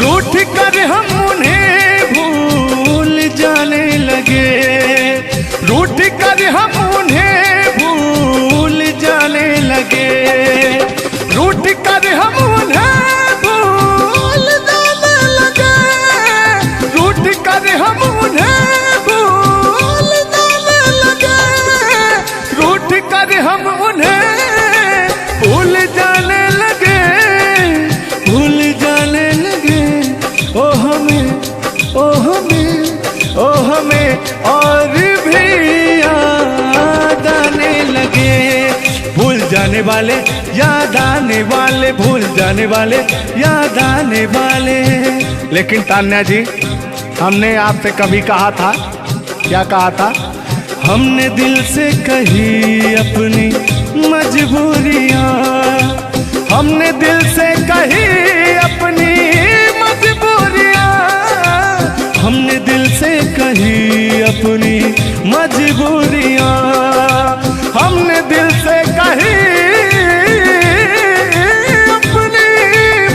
रूठ कर हम उन्हें भूल जाने लगे, रूठ कर हम उन्हें भूल जाने लगे, रूठ कर हम उन्हें भूल जाने लगे, रूठ कर हम उन्हें भूल जाने लगे, रूठ कर हम उन्हें भूल जाने लगे, भूल जाने लगे। ओ हमें, ओ हमें, ओ हमें और भी याद आने लगे। भूल जाने वाले, याद आने वाले, भूल जाने वाले, याद आने वाले। लेकिन तान्या जी, हमने आपसे कभी कहा था, क्या कहा था? हमने दिल से कही अपनी मजबूरियां, हमने दिल से कही अपनी मजबूरियां, हमने दिल से कही अपनी मजबूरियां, हमने दिल से कही अपनी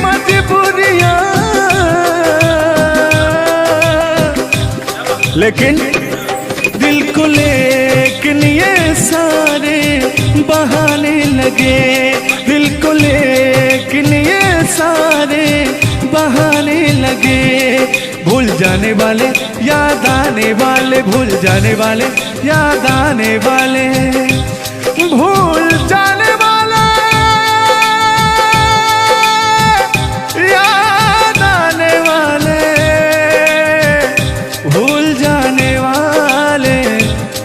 मजबूरियां। लेकिन दिल को लेकिन ये सारे बहाने लगे, दिल को लेकिन ये सारे बहाने लगे। भूल जाने वाले, याद आने वाले, भूल जाने वाले, याद आने वाले, भूल जाने वाले, याद आने वाले, भूल जाने वाले,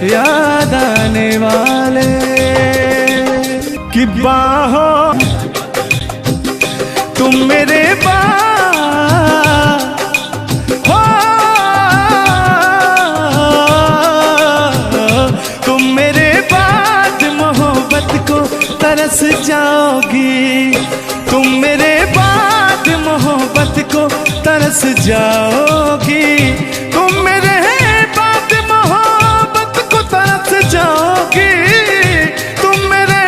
याद आने वाले। कि बाहों तुम मेरे हो, तुम मेरे बाद मोहब्बत को तरस जाओगी, तुम मेरे बाद मोहब्बत को तरस जाओगी, तुम मेरे बाद मोहब्बत को तरस जाओगी, तुम मेरे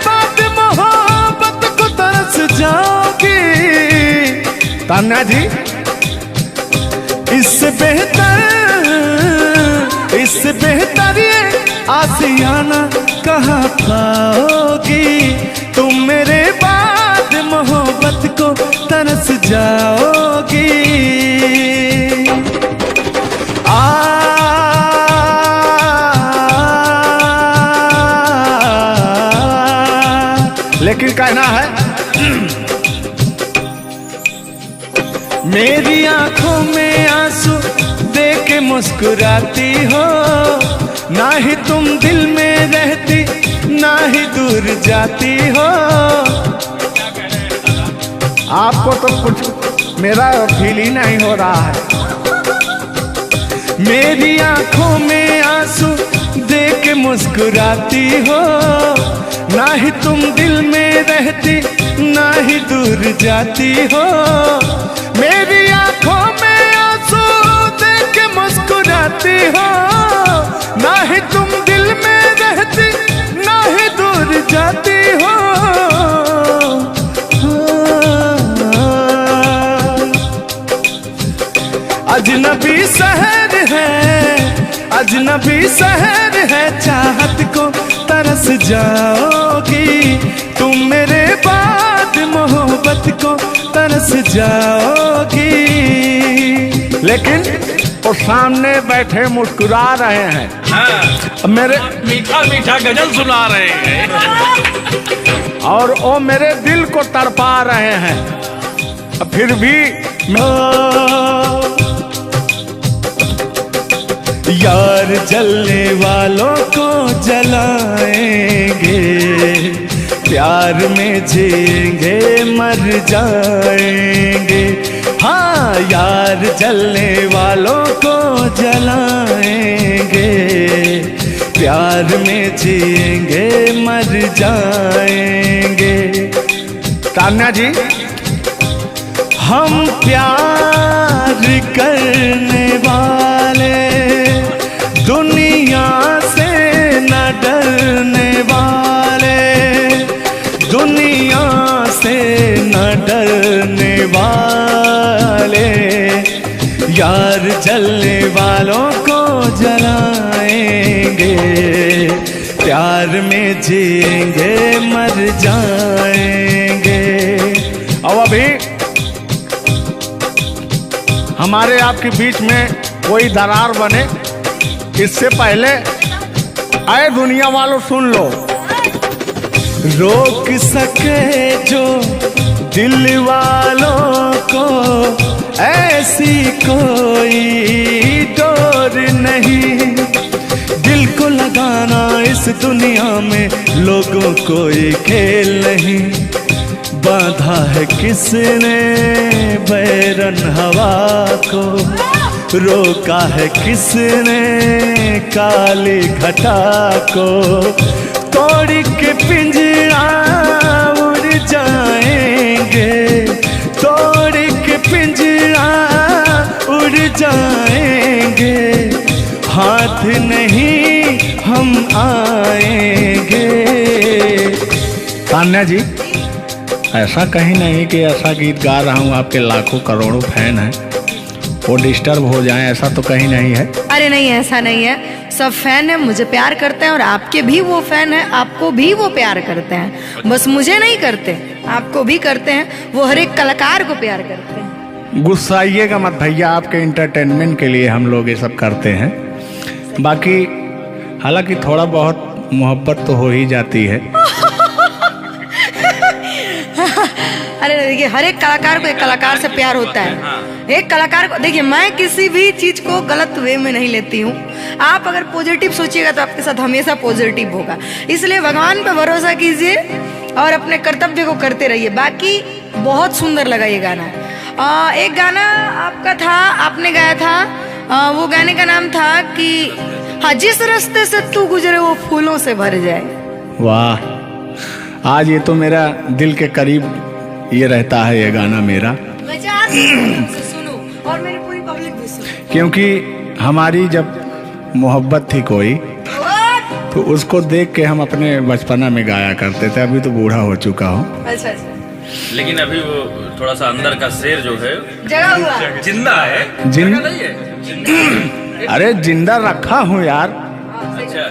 बाद मोहब्बत को तरस जाओगी। तान्या जी, इससे बेहतर ये आशियाना कहाँ पाओगी, तुम मेरे बाद मोहब्बत को तरस जाओगी। लेकिन कहना है, मेरी आंखों में आंसू देख के मुस्कुराती हो, ना ही तुम दिल में रहती, ना ही दूर जाती हो। आपको तो कुछ मेरा फील ही नहीं हो रहा है। मेरी आंखों में आंसू देख के मुस्कुराती हो, ना ही तुम दिल में रहती, ना ही दूर जाती हो। मेरी आंखों में आंसू देख के मुस्कुराती हो, ना ही तुम दिल में रहती, ना ही दूर जाती हो। अजनबी शहर है, अजनबी शहर है, चाहत को तरस जाओगी, तुम मेरे बाद मोहब्बत को तरस जाओगी। लेकिन वो सामने बैठे मुस्कुरा रहे हैं, हाँ, मेरे मीठा मीठा गजल सुना रहे हैं, और वो मेरे दिल को तड़पा रहे हैं। फिर भी यार जलने वालों को जलाएंगे, प्यार में जिएंगे मर जाएंगे। हाँ, यार जलने वालों को जलाएंगे, प्यार में जिएंगे मर जाएंगे। तान्या जी, हम प्यार करने वाले दुनिया से न डरने वाले, दुनिया से न डरने वाले, जलने वालों को जलाएंगे, प्यार में जिएंगे मर जाएंगे। अब अभी हमारे आपके बीच में कोई दरार बने इससे पहले आए दुनिया वालों सुन लो। रोक सके जो दिल वालों को ऐसी कोई डोर नहीं, दिल को लगाना इस दुनिया में लोगों कोई खेल नहीं। बांधा है किसने बैरन हवा को, रोका है किसने काली घटा को, तोड़ के पिंजरा उड़ जाएंगे, तोड़ के पिंजरा उड़ जाएंगे, हाथ नहीं हम आएंगे। तान्या जी, ऐसा कहीं नहीं कि ऐसा गीत गा रहा हूँ आपके लाखों करोड़ों फैन हैं वो डिस्टर्ब हो जाएं, ऐसा तो कहीं नहीं है। अरे नहीं, ऐसा नहीं है। सब फैन है, मुझे प्यार करते हैं और आपके भी वो फैन है, आपको भी वो प्यार करते हैं। बस मुझे नहीं करते, आपको भी करते हैं। वो हर एक कलाकार को प्यार करते हैं। गुस्साइएगा मत भैया, आपके इंटरटेनमेंट के लिए हम लोग ये सब करते हैं। बाकी हालांकि थोड़ा बहुत मोहब्बत तो हो ही जाती है। अरे देखिए, हर एक कलाकार को एक कलाकार से प्यार होता है। एक कलाकार को देखिए, मैं किसी भी चीज को गलत वे में नहीं लेती हूँ। आप अगर पॉजिटिव सोचिएगा तो आपके साथ हमेशा पॉजिटिव होगा। इसलिए भगवान पे भरोसा कीजिए और अपने कर्तव्य को करते रहिए। बाकी बहुत सुंदर लगा ये गाना। एक गाना आपका था, आपने गाया था, वो गाने का नाम था कि हाँ, जिस रास्ते से तू गुजरे वो फूलों से भर जाए। वाह, आज ये तो मेरा दिल के करीब ये रहता है ये गाना मेरा। सुनो और मेरी पूरी पब्लिक भी सुनो। क्योंकि हमारी जब मोहब्बत थी कोई तो उसको देख के हम अपने बचपना में गाया करते थे। अभी तो बूढ़ा हो चुका हूँ। अच्छा, लेकिन अभी वो थोड़ा सा अंदर का शेर जो है जगा हुआ जिंदा है। जिंदा नहीं है, जिंदा। अरे जिंदा रखा हूँ यार। अच्छा,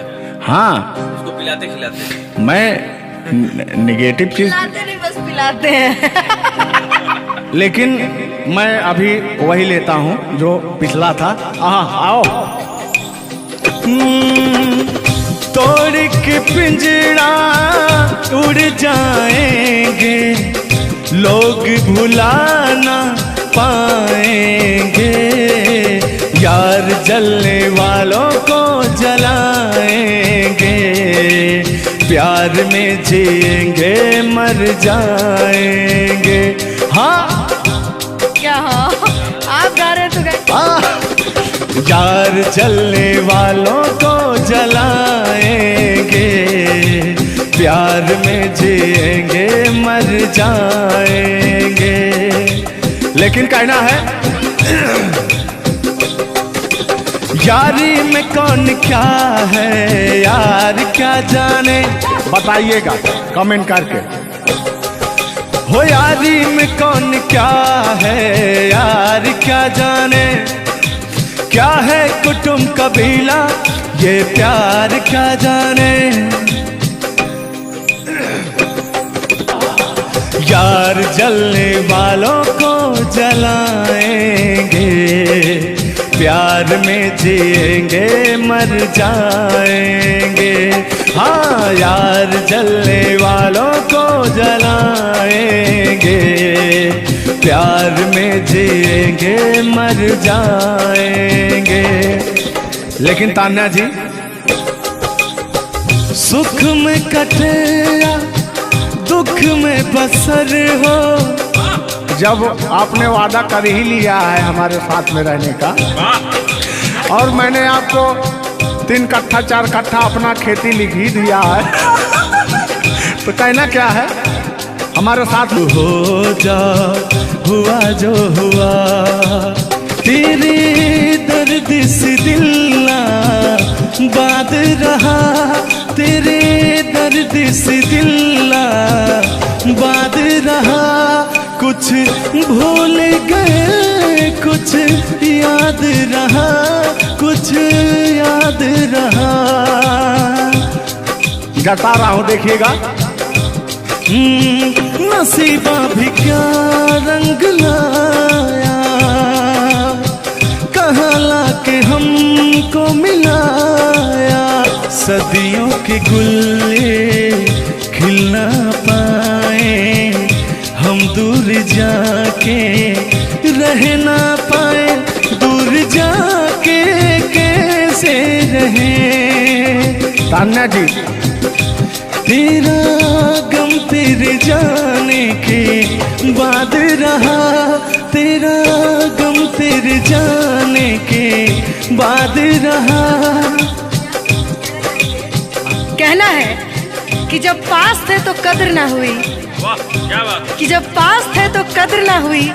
हाँ, उसको पिलाते खिलाते। मैं निगेटिव चीज पिलाते नहीं, बस पिलाते हैं। लेकिन मैं अभी वही लेता हूँ जो पिछला था। आओ। तोड़ के पिंजरा उड़ जाएंगे, लोग भुला ना पाएंगे, यार जलने वालों को जलाएंगे, प्यार में जिएंगे मर जाएंगे। हाँ क्या? हाँ, आप गा रहे तो गाइए। यार जलने वालों को जलाएंगे, प्यार में जिएंगे मर जाएंगे। लेकिन कहना है यारी में कौन क्या है यार क्या जाने, बताइएगा कमेंट करके। हो यारी में कौन क्या है यार क्या जाने, क्या है कुटुंब कबीला ये प्यार क्या जाने। यार जलने वालों को जलाएंगे, प्यार में जिएंगे मर जाएंगे। हाँ, यार जलने वालों को जलाएंगे, प्यार में जिएंगे मर जाएंगे। लेकिन तान्या जी, सुख में कटे या दुख में बसर हो, जब आपने वादा कर ही लिया है हमारे साथ में रहने का, और मैंने आपको 3 कट्ठा 4 कट्ठा अपना खेती लिख ही दिया है, तो कहना क्या है हमारे साथ हो जा, हुआ जो हुआ, तेरे दर्द से दिल ना बात रहा, तेरे दर्द से दिल ना बात रहा, कुछ भूल गए कुछ याद रहा। जता रहा हूं, देखिएगा। नसीबा भी क्या रंग लाया, कहाँ लाके हमको मिलाया। सदियों के गुल्ले खिल ना पाए, हम दूर जाके रह ना पाए। दूर जाके कैसे रहे। तान्या जी, तेरा गम तेरे जाने के बाद रहा, तेरा गम तेरे जाने के बाद रहा। कहना है कि जब पास थे तो कद्र ना हुई, वाह क्या बात। कि जब पास थे तो कद्र ना हुई,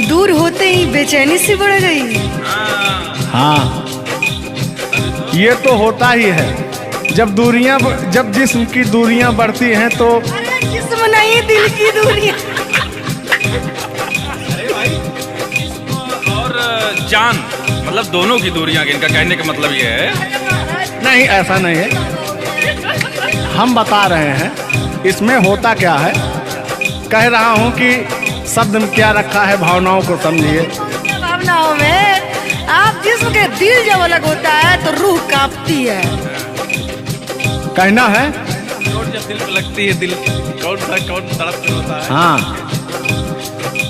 दूर होते ही बेचैनी सी बढ़ गई। हाँ, ये तो होता ही है। जब जिस्म की दूरियां बढ़ती हैं तो अरे जिस्म नहीं, दिल की दूरियां। अरे भाई, जिस्म और जान मतलब दोनों की दूरियां, इनका कहने का मतलब ये है। नहीं, ऐसा नहीं है। हम बता रहे हैं इसमें होता क्या है। कह रहा हूं कि शब्द में क्या रखा है, भावनाओं को समझिए। भावनाओं में आप जिस्म के दिल जब अलग होता है तो रूह कांपती है। कहना है चोट जब दिल पे लगती है, दिल कौन तड़प कर होता है। हाँ,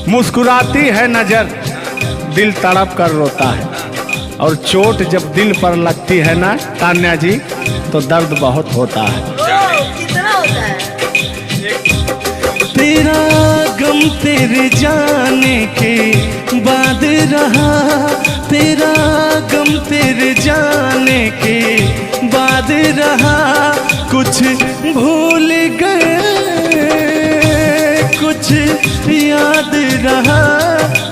मुस्कुराती है नजर, दिल तड़प कर रोता है। और चोट जब दिल पर लगती है ना तान्या जी, तो दर्द बहुत होता है। कितना होता है। तेरा गम तेरे जाने के बाद रहा, तेरा गम तेरे जाने के बाद रहा। कुछ भूल गए, कुछ याद रहा,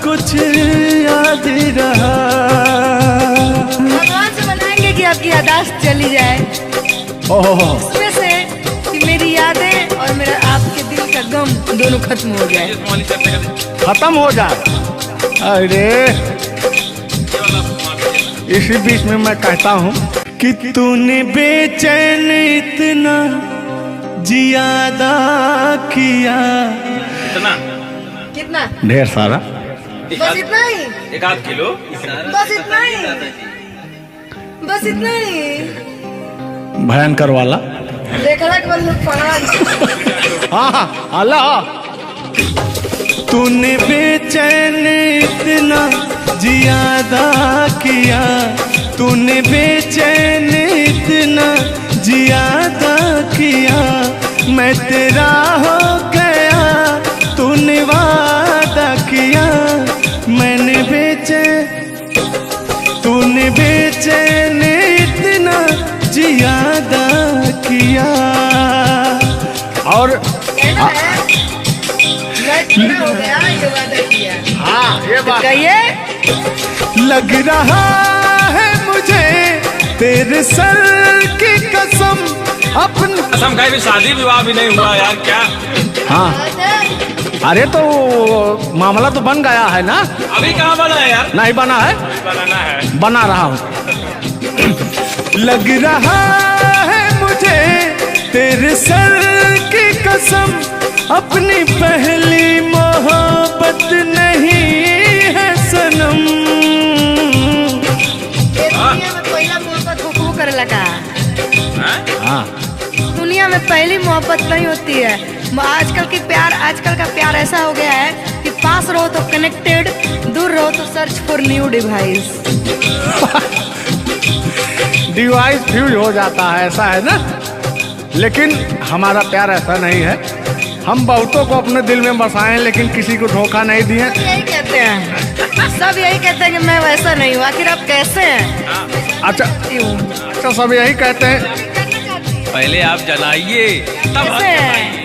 कुछ याद रहा। भगवान से बनाएंगे कि आपकी यादाश्त चली जाए, ओहो, उसमें से कि मेरी यादें और मेरा आपके दिल का गम दोनों खत्म हो जाए। खत्म हो जाए। अरे इसी बीच में मैं कहता हूँ कि तूने बेचैन इतना जियादा किया। कितना? ढेर सारा। बस इतना ही, 1-8 किलो। बस इतना ही, बस इतना ही। भयंकर वाला। देखला के बाद लोग पढ़ा। हाँ, अल्लाह। तूने बेचैन इतना जियादा किया, तूने बेचैन इतना जियादा किया। मैं तेरा हो गया, तूने वादा किया। मैंने तूने बेचैन इतना जियादा किया। और हो गया, ये वादा किया। हाँ, ये बात कहिए। लग रहा है मुझे तेरे सर की कसम, अपनी कसम खाई भी शादी विवाह भी नहीं हुआ यार, क्या। हाँ, अरे तो मामला तो बन गया है ना। अभी कहाँ बना है यार। नहीं बना है, बनाना है, बना रहा हूँ। लग रहा है मुझे तेरे सर की कसम, अपनी पहली मोहब्बत नहीं है सनम। दुनिया में पहला मोहब्बत हुकू कर लगा। हाँ, दुनिया में पहली मोहब्बत नहीं होती है। आजकल का प्यार ऐसा हो गया है कि पास रहो तो कनेक्टेड, दूर रहो तो search for new device. Device fuse हो जाता है, ऐसा है ना। लेकिन हमारा प्यार ऐसा नहीं है। हम बहुतों को अपने दिल में बसाएं, लेकिन किसी को धोखा नहीं दिए। यही कहते हैं, सब यही कहते हैं कि मैं वैसा नहीं हूँ। आखिर आप कैसे हैं? अच्छा, सब यही कहते हैं। पहले आप जनाइए तब कैसे हैं?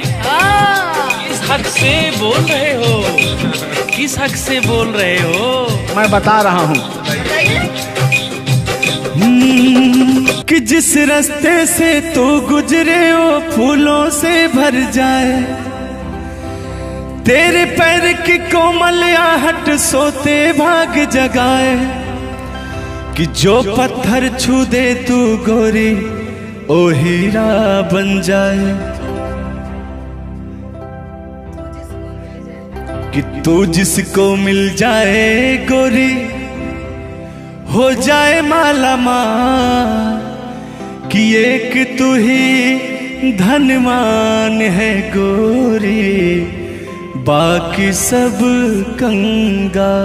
किस हक से बोल रहे हो, किस हक से बोल रहे हो। मैं बता रहा हूँ कि जिस रास्ते से तो गुजरे वो फूलों से भर जाए। तेरे पैर की कोमल आहट सोते भाग जगाए। कि जो पत्थर छू दे तू गोरी ओ हीरा बन जाए कि तू जिसको मिल जाए गोरी हो जाए माला माल कि एक तू ही धनवान है गोरी बाकी सब कंगा।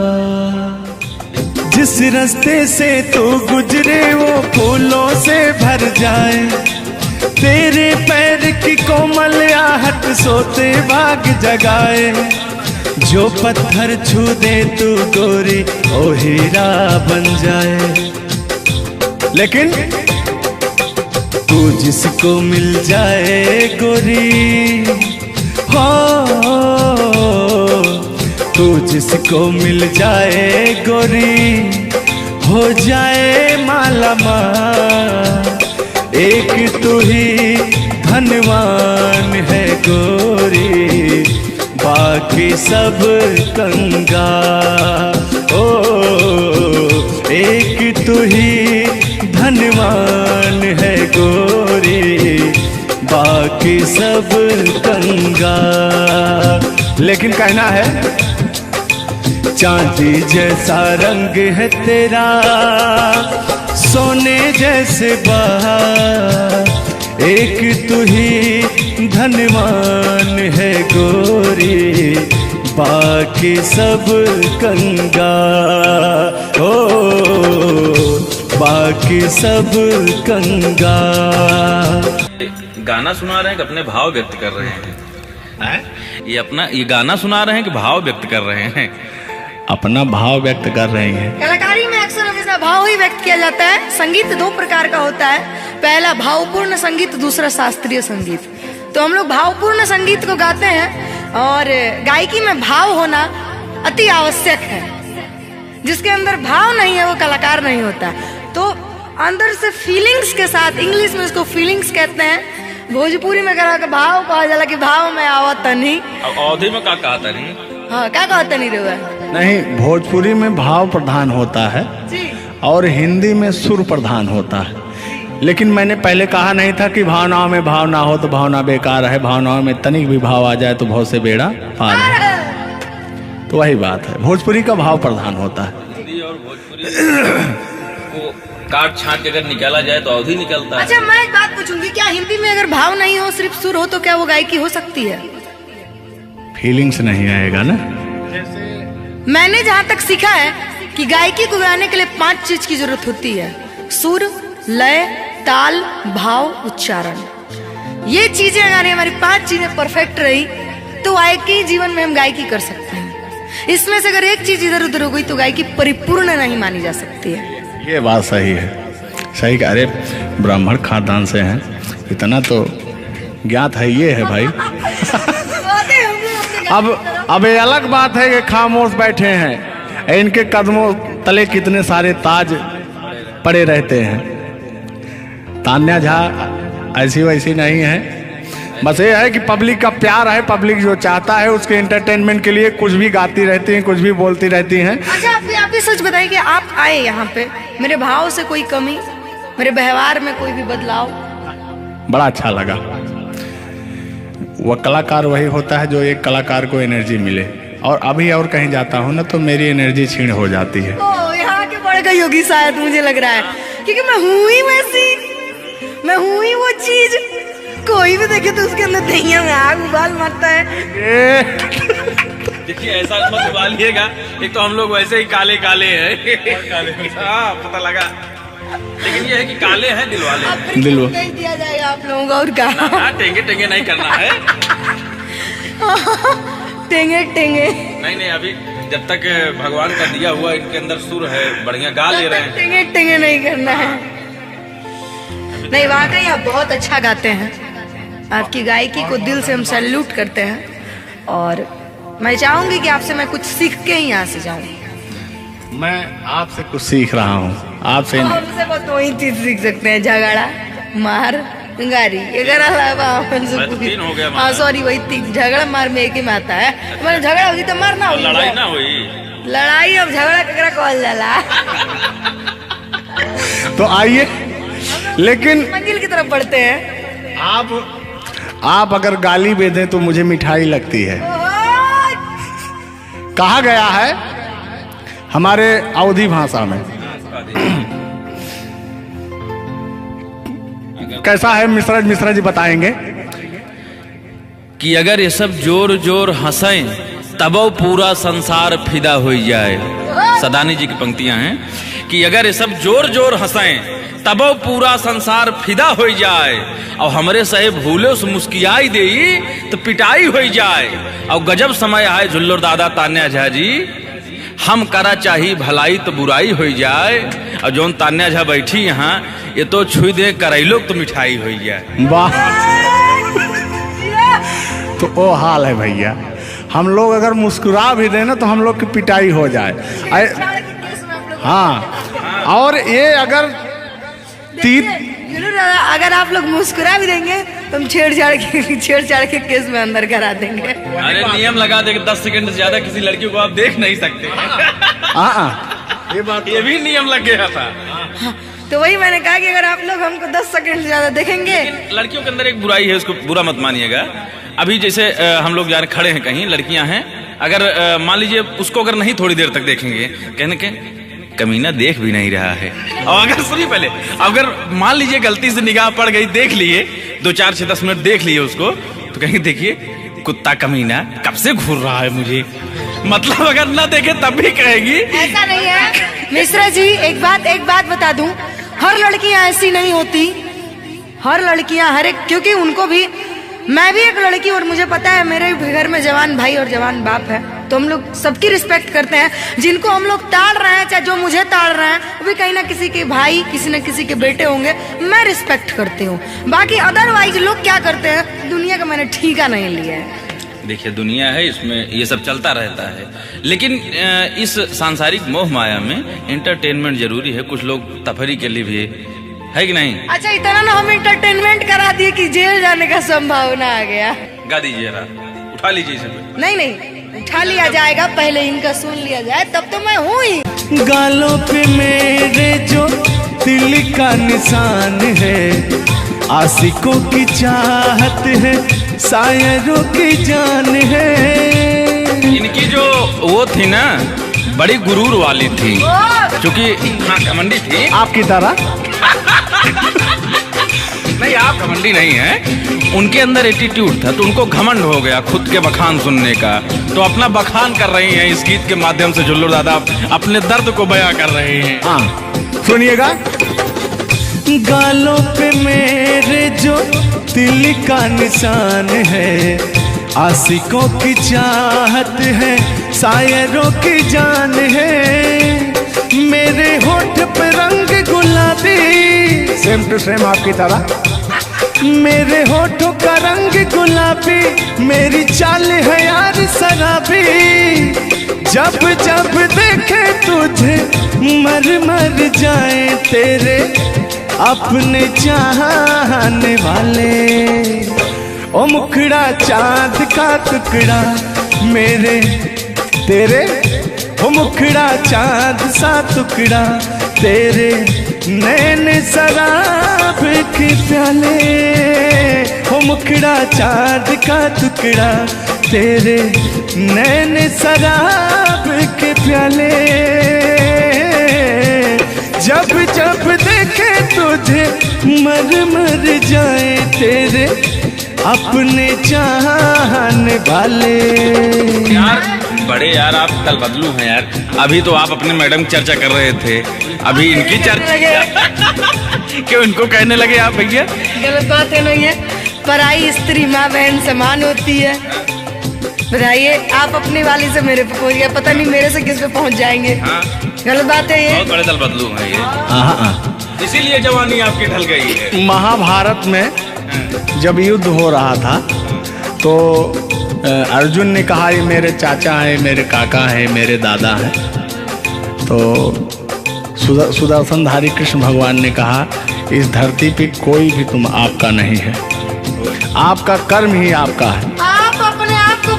जिस रास्ते से तू गुजरे वो फूलों से भर जाए तेरे पैर की कोमल आहट सोते भाग जगाए। जो पत्थर छू दे तू गोरी ओ हीरा बन जाए। लेकिन तू जिसको मिल जाए गोरी हो तू जिसको मिल जाए गोरी हो जाए माला माल एक तू ही धनवान है गोरी बाकी सब कंगा। ओ एक तू ही धनवान है गोरी बाकी सब कंगा। लेकिन कहना है चांदी जैसा रंग है तेरा सोने जैसे बहार एक तू ही धनवान है गोरी बाकी सब कंगा। ओ बाकी सब कंगा। गाना सुना रहे हैं कि अपने भाव व्यक्त कर रहे हैं? ये गाना सुना रहे हैं कि भाव व्यक्त कर रहे हैं? अपना भाव व्यक्त कर रहे हैं। कलाकारी में अक्सर हमेशा भाव ही व्यक्त किया जाता है। संगीत दो प्रकार का होता है, पहला भावपूर्ण संगीत, दूसरा शास्त्रीय संगीत। तो हम लोग भावपूर्ण संगीत को गाते हैं और गायकी में भाव होना अति आवश्यक है। जिसके अंदर भाव नहीं है वो कलाकार नहीं होता। तो अंदर से फीलिंग्स के साथ, इंग्लिश में इसको फीलिंग्स कहते हैं, भोजपुरी में करा के भाव कहा जाला कि भाव में आवत नहीं। अवधि में का कहता नहीं? हाँ क्या कहता नहीं रहा नहीं, भोजपुरी में भाव प्रधान होता है जी और हिंदी में सुर प्रधान होता है। लेकिन मैंने पहले कहा नहीं था कि भावनाओं में भाव ना हो तो भावना बेकार है, भावनाओं में तनिक भी भाव आ जाए तो बहुत से बेड़ा पार है। तो वही बात है, भोजपुरी का भाव प्रधान होता है। हिंदी और भोजपुरी को काट छाट के अगर निकाला जाए तो अवधि निकलता है। अच्छा मैं एक बात पूछूंगी, क्या हिंदी में अगर भाव नहीं हो सिर्फ सुर हो तो क्या वो गायकी हो सकती है? फीलिंग्स नहीं आएगा ना। मैंने जहाँ तक सीखा है कि गायकी को गाने के लिए 5 चीज की जरूरत होती है, सुर, लय, ताल, भाव, उच्चारण। ये चीजें अगर हमारी 5 चीजें परफेक्ट रही तो गायकी जीवन में हम गायकी कर सकते हैं। इसमें से अगर एक चीज इधर उधर हो गई तो गायकी परिपूर्ण नहीं मानी जा सकती है। ये बात सही है, सही कह रहे। ब्राह्मण खानदान से हैं, इतना तो ज्ञात है ये है भाई। अब ये अलग बात है कि खामोश बैठे हैं, इनके कदमों तले कितने सारे ताज पड़े रहते हैं। तान्या झा ऐसी वैसी नहीं है, बस ये है कि पब्लिक का प्यार है, पब्लिक जो चाहता है उसके एंटरटेनमेंट के लिए कुछ भी गाती रहती हैं, कुछ भी बोलती रहती हैं। अच्छा आप भी सच बताइए कि आप आए यहाँ पे, मेरे भाव से कोई कमी, मेरे व्यवहार में कोई भी बदलाव? बड़ा अच्छा लगा। वह कलाकार वही होता है जो एक कलाकार को एनर्जी मिले, और अभी और कहीं जाता हूँ ना तो मेरी एनर्जी क्षीण हो जाती है। यहाँ के बढ़ गई होगी शायद, मुझे लग रहा है, क्योंकि मैं हूँ ही वैसी, मैं हूँ ही वो चीज। कोई भी देखे तो उसके अंदर दहिया में आग उबाल मारता है। देखिए ऐसा मत उबालिएगा, एक तो हम लोग वैसे ही काले काले हैं। हाँ पता लगा, लेकिन ये है कि काले हैं दिल वाले। दिल नहीं दिया जाएगा आप लोगों को, और क्या टेंगे टेंगे नहीं करना है। टेंगे टेंगे नहीं, अभी जब तक भगवान का दिया हुआ इनके अंदर सुर है, बढ़िया गा ले रहे हैं। टेंगे टेंगे नहीं करना है। नहीं वाकई आप बहुत अच्छा गाते हैं, आपकी गायकी को दिल से हम सैल्यूट करते हैं, और मैं चाहूंगी कि आपसे मैं कुछ सीख के ही यहाँ से जाऊँ। मैं आपसे कुछ सीख रहा हूँ, आपसे हमसे बस वही चीज सीख सकते हैं, झगड़ा, मार, गाड़ी, हाँ सॉरी वही 3 झगड़ा मार में एक ही में आता है। मतलब झगड़ा होगी तो मारना होगी, लड़ाई ना हुई, लड़ाई अब झगड़ा ककरा कहल जाला। तो आइए लेकिन मंजिल की तरफ बढ़ते हैं। आप अगर गाली भी दें तो मुझे मिठाई लगती है। कहा गया है हमारे अवधी भाषा में, कैसा है मिश्रा जी बताएंगे कि अगर ये सब जोर जोर हंसें तब पूरा संसार फिदा हो जाए। सदानी जी की पंक्तियां हैं कि अगर ये सब जोर जोर हंसें तब पूरा संसार फिदा हो जाए, और हमरे सहे भूले से मुस्कियाई दे तो पिटाई हो जाए। और गजब समय आए झुल्लर दादा तान्या झा जी, हम करा चाही भलाई तो बुराई हो जाए। और जोन तान्या झा बैठी यहाँ, ये तो छुई दे करैलो तो मिठाई हो जाए। वाह, तो वो हाल है भैया, हम लोग अगर मुस्कुरा भी दें ना तो हम लोग की पिटाई हो जाए। हाँ, और ये अगर अगर आप लोग मुस्कुरा भी देंगे तो हम छेड़छाड़ के केस में अंदर करा देंगे। अरे नियम लगा दे 10 सेकंड से ज्यादा किसी लड़की को आप देख नहीं सकते। ये बात, ये भी नियम लग गया था। तो वही मैंने कहा कि अगर आप लोग हमको 10 सेकंड से ज्यादा देखेंगे। लड़कियों के अंदर एक बुराई है, उसको बुरा मत मानिएगा। अभी जैसे हम लोग यार खड़े हैं कहीं, लड़कियां हैं, अगर मान लीजिए उसको अगर नहीं थोड़ी देर तक देखेंगे, कहने के कमीना देख भी नहीं रहा है। और अगर सुनिए पहले, अगर मान लीजिए गलती से निगाह पड़ गई, देख लिए 2 4 6 10 मिनट देख लिए उसको, तो कहेंगे देखिए कुत्ता कमीना कब से घूर रहा है मुझे। मतलब अगर ना देखे तब भी कहेगी। ऐसा नहीं है मिश्रा जी, एक बात बता दूं, हर लड़कियां ऐसी नहीं होती। हर लड़कियां हर एक, क्योंकि उनको भी, मैं भी एक लड़की और मुझे पता है मेरे घर में जवान भाई और जवान बाप है, तो हम लोग सबकी रिस्पेक्ट करते हैं। जिनको हम लोग ताड़ रहे हैं, चाहे जो मुझे ताड़ रहे हैं, वो भी कहीं ना किसी के भाई, किसी न किसी के बेटे होंगे, मैं रिस्पेक्ट करती हूँ। बाकी अदरवाइज लोग क्या करते हैं, दुनिया का मैंने ठीका नहीं लिया है। देखिए दुनिया है, इसमें ये सब चलता रहता है, लेकिन इस सांसारिक मोह माया में एंटरटेनमेंट जरूरी है। कुछ लोग तफरी के लिए भी है कि नहीं। अच्छा, इतना ना हम एंटरटेनमेंट करा दिए कि जेल जाने का संभावना आ गया। गा दीजिए, उठा लीजिए इसे। नहीं, उठा लिया जाएगा, पहले इनका सुन लिया जाए, तब तो मैं हूँ ही। गालों पे मेरे जो दिल का निशान है, आशिकों की चाहत है, शायरों की जान है। इनकी जो वो थी ना, बड़ी गुरूर वाली थी, क्योंकि हाँ घमंडी थी आपकी तरह। नहीं, आप घमंडी नहीं है, उनके अंदर एटीट्यूड था, तो उनको घमंड हो गया खुद के बखान सुनने का, तो अपना बखान कर रही हैं इस गीत के माध्यम से। झुल्लर दादा अपने दर्द को बयां कर रहे हैं। हाँ सुनिएगा। गालों पे मेरे जो दिल का निशान है, आशिकों की चाहत है, शायरों की जान है। मेरे होठ पे रंग गुलाबी, सेम टू सेम आपकी तरह। मेरे होठों का रंग गुलाबी, मेरी चाल है यार शराबी। जब जब देखे तुझे मर मर जाए तेरे अपने चाहने वाले। ओ मुखड़ा चांद का टुकड़ा मेरे तेरे, ओ मुखड़ा चांद सा टुकड़ा तेरे, नैन शराब के प्याले। ओ मुखड़ा चांद का टुकड़ा तेरे, नैन शराब के प्याले। जब जब देखे तुझे मर मर जाए तेरे अपने चाहने वाले। यार बड़े यार आप कल बदलू हैं यार। अभी तो आप अपने मैडम की चर्चा कर रहे थे, अभी इनकी चर्चा क्यों इनको कहने लगे आप भैया? गलत बात है नहीं है, पराई स्त्री माँ बहन समान होती है। बताइए, आप अपने वाली से मेरे पे पहुंच गए, पता नहीं मेरे से किस पे पहुंच जाएंगे। हाँ। गलत बात है ये। बहुत बड़े दल बदलू हैं ये, इसीलिए जवानी आपकी ढल गई है। महाभारत में जब युद्ध हो रहा था तो अर्जुन ने कहा ये मेरे चाचा हैं, मेरे काका हैं, मेरे दादा हैं। तो सुदर्शनधारी कृष्ण भगवान ने कहा इस धरती पे कोई भी तुम आपका नहीं है, आपका कर्म ही आपका है। आप अपने आप को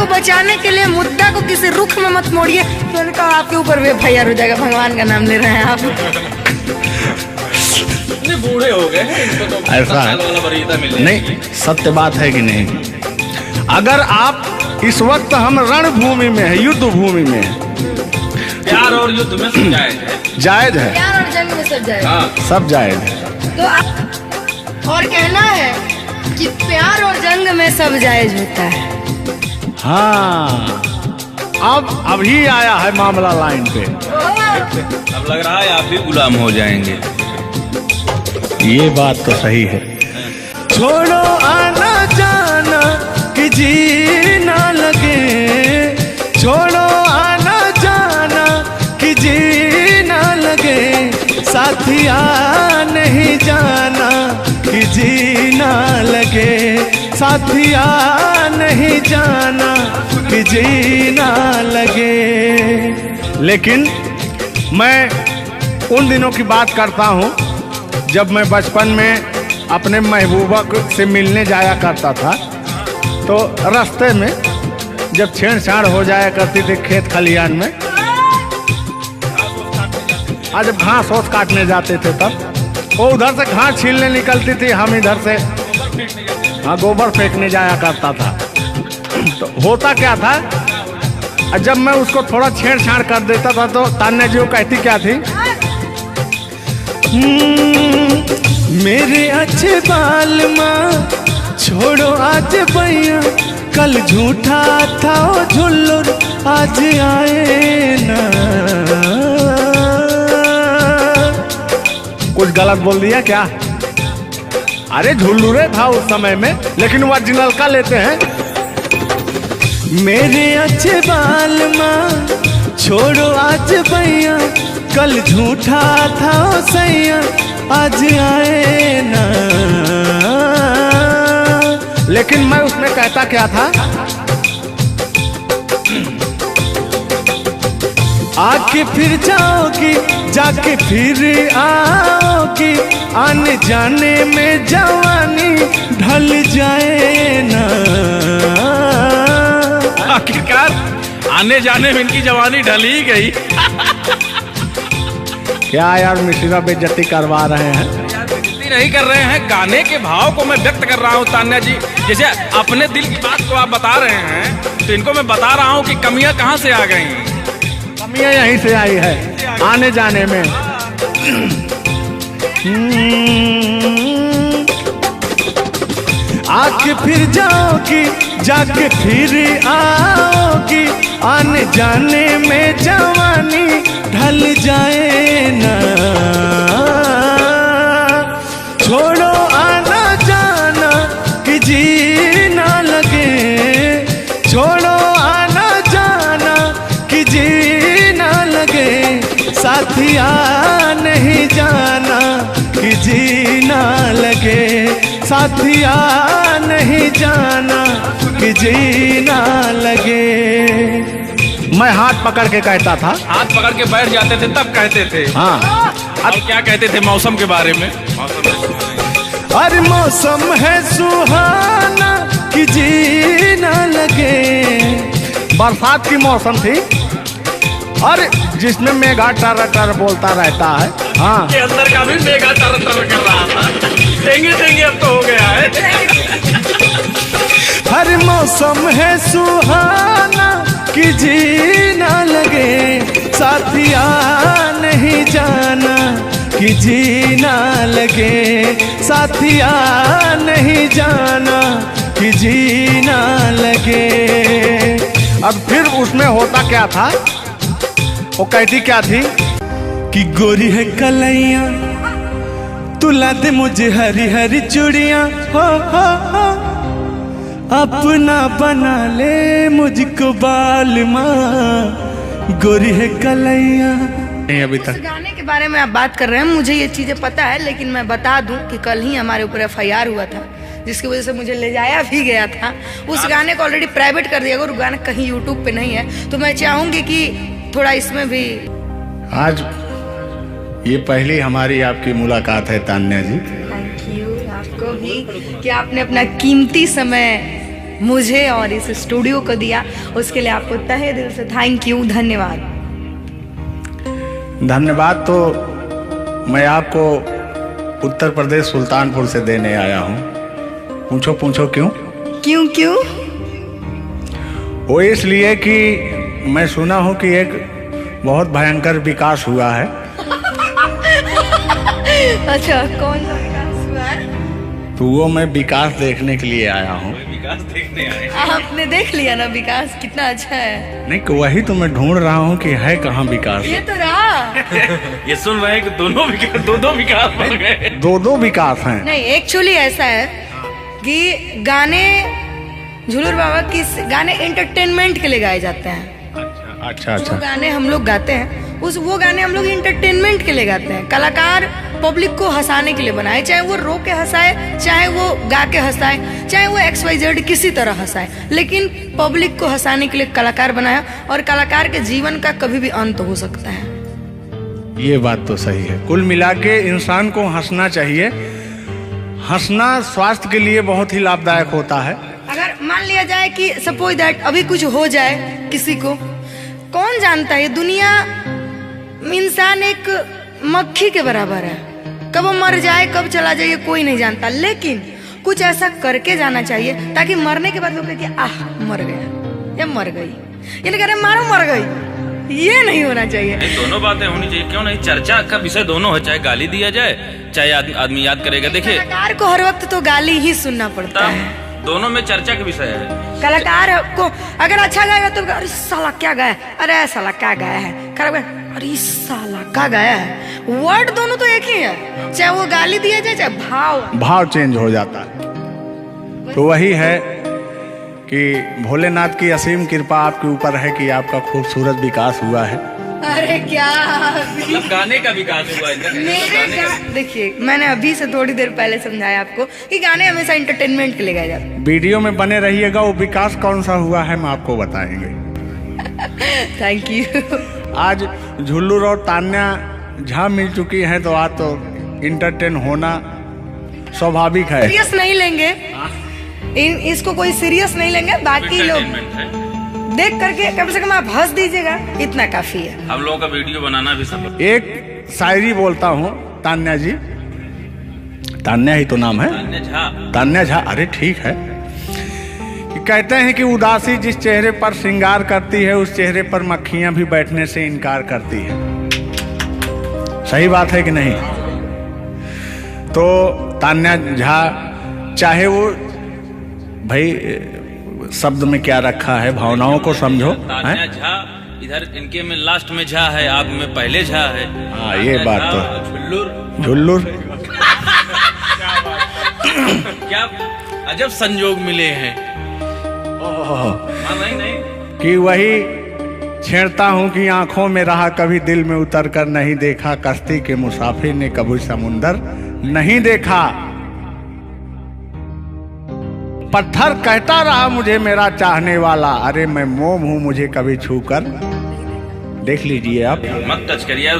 बचाने के लिए मुद्दा को इसे रुख में मत मोड़िए। तो उन्होंने कहा आपके ऊपर भी FIR हो जाएगा, भगवान का नाम ले रहे हैं आप। बूढ़े हो गए हैं, इनको तो ऐसा है। वाला वरीयता मिल नहीं, सत्य बात है कि नहीं? अगर आप इस वक्त हम रणभूमि में है, युद्ध भूमि में है, प्यार और युद्ध में सब जायज है। जायज है, प्यार और जंग में सब जाएगा। हाँ, सब जायज है। तो और कहना है कि प्यार और जंग में सब जायज होता है। हाँ, अब अभी आया है मामला लाइन पे। अब लग रहा है आप भी गुलाम हो जाएंगे। ये बात तो सही है। छोड़ो आना जाना कि जी ना लगे, छोड़ो आना जाना कि जी ना लगे, साथिया नहीं जाना कि जी ना लगे, साथिया नहीं जाना कि जी ना लगे। लेकिन मैं उन दिनों की बात करता हूँ जब मैं बचपन में अपने महबूबा से मिलने जाया करता था, तो रास्ते में जब छेड़छाड़ हो जाया करती थी खेत खलियान में, आज जब घास ओस काटने जाते थे तब वो उधर से घास छीलने निकलती थी, हम इधर से हाँ गोबर फेंकने जाया करता था। तो होता क्या था, जब मैं उसको थोड़ा छेड़छाड़ कर देता था तो तान्या जी वो कहती क्या थी, मेरे अच्छे बाल माँ छोड़ो आज भैया, कल झूठा था ओ झुल्लुर आज आए ना। कुछ गलत बोल दिया क्या? अरे झुल्लुरे था उस समय में, लेकिन ओरिजिनल का लेते हैं। मेरे अच्छे बाल माँ छोड़ो आज भैया, कल झूठा था ओ सैया आज आए ना। लेकिन मैं उसमें कहता क्या था, आके फिर जाओगी जाके फिर आओगी, आने जाने में जवानी ढल जाए ना। आखिरकार आने जाने में इनकी जवानी ढल ही गई। क्या यार मिश्रा बेइज्जती करवा रहे हैं? बेइज्जती नहीं कर रहे हैं, गाने के भाव को मैं व्यक्त कर रहा हूँ तान्या जी। जैसे अपने दिल की बात को आप बता रहे हैं, तो इनको मैं बता रहा हूँ कि कमियां कहाँ से आ गई। कमियां यहीं से आई है, आने जाने में। आके फिर जाओगी जाके फिर आओगी, आने जाने में जवानी ढल जाए ना। छोड़ो आना जाना कि जी ना लगे, छोड़ो आना जाना कि जी ना लगे, साथिया नहीं जाना कि जी ना लगे, साथिया नहीं जाना कि जी ना लगे। मैं हाथ पकड़ के कहता था, हाथ पकड़ के बैठ जाते थे तब कहते थे। हाँ, अब क्या कहते थे मौसम के बारे में? अरे मौसम है सुहाना कि जी ना लगे। बरसात की मौसम थी, अरे जिसमें मेघा टर टर बोलता रहता है। हाँ, के अंदर का भी मेघा तर तर कर रहा था। देंगे देंगे अब तो हो गया है। हर मौसम है सुहाना कि जी ना लगे, साथिया नहीं जाना कि जी ना लगे, साथिया नहीं जाना कि जी ना लगे। अब फिर उसमें होता क्या था, वो कहती क्या थी कि गोरी है कलैया तुला दे मुझे हरी हरी चूड़ियां, हो अपना बना ले मुझको बाल माँ, गोरी है कलैया। नहीं अभी तक गाने के बारे में आप बात कर रहे हैं, मुझे ये चीजें पता है, लेकिन मैं बता दूं कि कल ही हमारे ऊपर FIR हुआ था, जिसकी वजह से मुझे ले जाया भी गया था। उस गाने को ऑलरेडी प्राइवेट कर दिया, अगर गाना कहीं यूट्यूब पे नहीं है तो मैं चाहूंगी कि थोड़ा इसमें भी। आज ये पहली हमारी आपकी मुलाकात है तान्या जी। थैंक यू आपको भी कि आपने अपना कीमती समय मुझे और इस स्टूडियो को दिया, उसके लिए आपको तहे दिल से थैंक यू, धन्यवाद। धन्यवाद तो मैं आपको उत्तर प्रदेश सुल्तानपुर से देने आया हूँ। पूछो पूछो क्यों? क्यों क्यों? वो इसलिए कि मैं सुना हूँ कि एक बहुत भयंकर विकास हुआ है। अच्छा, कौन सा विकास हुआ है? तो वो मैं विकास देखने के लिए आया हूँ। विकास देखने आए। आपने देख लिया ना विकास कितना अच्छा है? नहीं, वही तो मैं ढूंढ रहा हूँ कि है कहाँ विकास। ये तो रहा। ये सुन रहे हैं कि दोनों विकास, दो विकास बन गए। दो विकास हैं। नहीं, एक्चुअली ऐसा है कि गाने झुलूर बाबा की गाने एंटरटेनमेंट के लिए गाए जाते हैं। अच्छा जो अच्छा। गाने हम लोग गाते हैं वो गाने हम लोग इंटरटेनमेंट के लिए गाते हैं। कलाकार पब्लिक को हंसाने के लिए बनाए, चाहे वो रो के हंसाए, चाहे वो गा के हंसाए, चाहे वो XYZ किसी तरह हंसाए, लेकिन पब्लिक को हंसाने के लिए कलाकार बनाया। और कलाकार के जीवन का कभी भी अंत हो सकता है। ये बात तो सही है। कुल मिला के इंसान को हंसना चाहिए। हंसना स्वास्थ्य के लिए बहुत ही लाभदायक होता है। अगर मान लिया जाए कि सपोज दैट अभी कुछ हो जाए किसी को, कौन जानता है? दुनिया इंसान एक मक्खी के बराबर है, कब वो मर जाए कब चला जाए ये कोई नहीं जानता। लेकिन कुछ ऐसा करके जाना चाहिए ताकि मरने के बाद लोग कहे कि आह मर गया या मर गई, ये नहीं कह रहे मारो मर गई, ये नहीं होना चाहिए। दोनों बातें होनी चाहिए, क्यों नहीं? चर्चा का विषय दोनों है, चाहे गाली दिया जाए चाहे आदमी याद करेगा। देखिए, कलाकार को हर वक्त तो गाली ही सुनना पड़ता है। दोनों में चर्चा का विषय है। कलाकार को अगर अच्छा गाएगा तो अरे साला क्या गाया, अरे साला क्या गाया है, खराब गाया, अरे साला क्या गाया है। वर्ड दोनों तो एक ही है, चाहे वो गाली दिया जाए चाहे भाव चेंज हो जाता है। तो वही है कि भोलेनाथ की असीम कृपा आपके ऊपर है कि आपका खूबसूरत विकास हुआ है। अरे क्या मतलब गाने का विकास हुआ है। देखिए, मैंने अभी से थोड़ी देर पहले समझाया आपको कि गाने हमेशा एंटरटेनमेंट के लिए गाए जाते हैं। वीडियो में बने रहिएगा, वो विकास कौन सा हुआ है हम आपको बताएंगे। Thank you. आज झुल्लूर और तान्या झा मिल चुकी हैं, तो आज तो इंटरटेन होना स्वाभाविक है। सीरियस नहीं लेंगे, इसको कोई सीरियस नहीं लेंगे। बाकी लोग देख करके कम से कम आप हंस दीजिएगा, इतना काफी है। हम लोगों का वीडियो बनाना भी सब। एक शायरी बोलता हूँ तान्या जी, तान्या ही तो नाम है, तान्या झा। अरे ठीक है। कि कहते हैं कि उदासी जिस चेहरे पर श्रृंगार करती है, उस चेहरे पर मक्खियां भी बैठने से इनकार करती है। सही बात है कि नहीं? तो तान्या झा, चाहे वो भाई शब्द में क्या रखा है, भावनाओं को समझो। तान्या झा इधर इनके में लास्ट में झा है, आप में पहले झा है। हाँ, ये बात तो झुल्लुर क्या अजब संजोग मिले हैं। नहीं कि वही छेड़ता हूँ कि आंखों में रहा कभी दिल में उतर कर नहीं देखा, कश्ती के मुसाफिर ने कभी समुंदर नहीं देखा। पत्थर कहता रहा मुझे मेरा चाहने वाला, अरे मैं मोम हूँ मुझे कभी छू कर देख लीजिए आप। मत टच करिए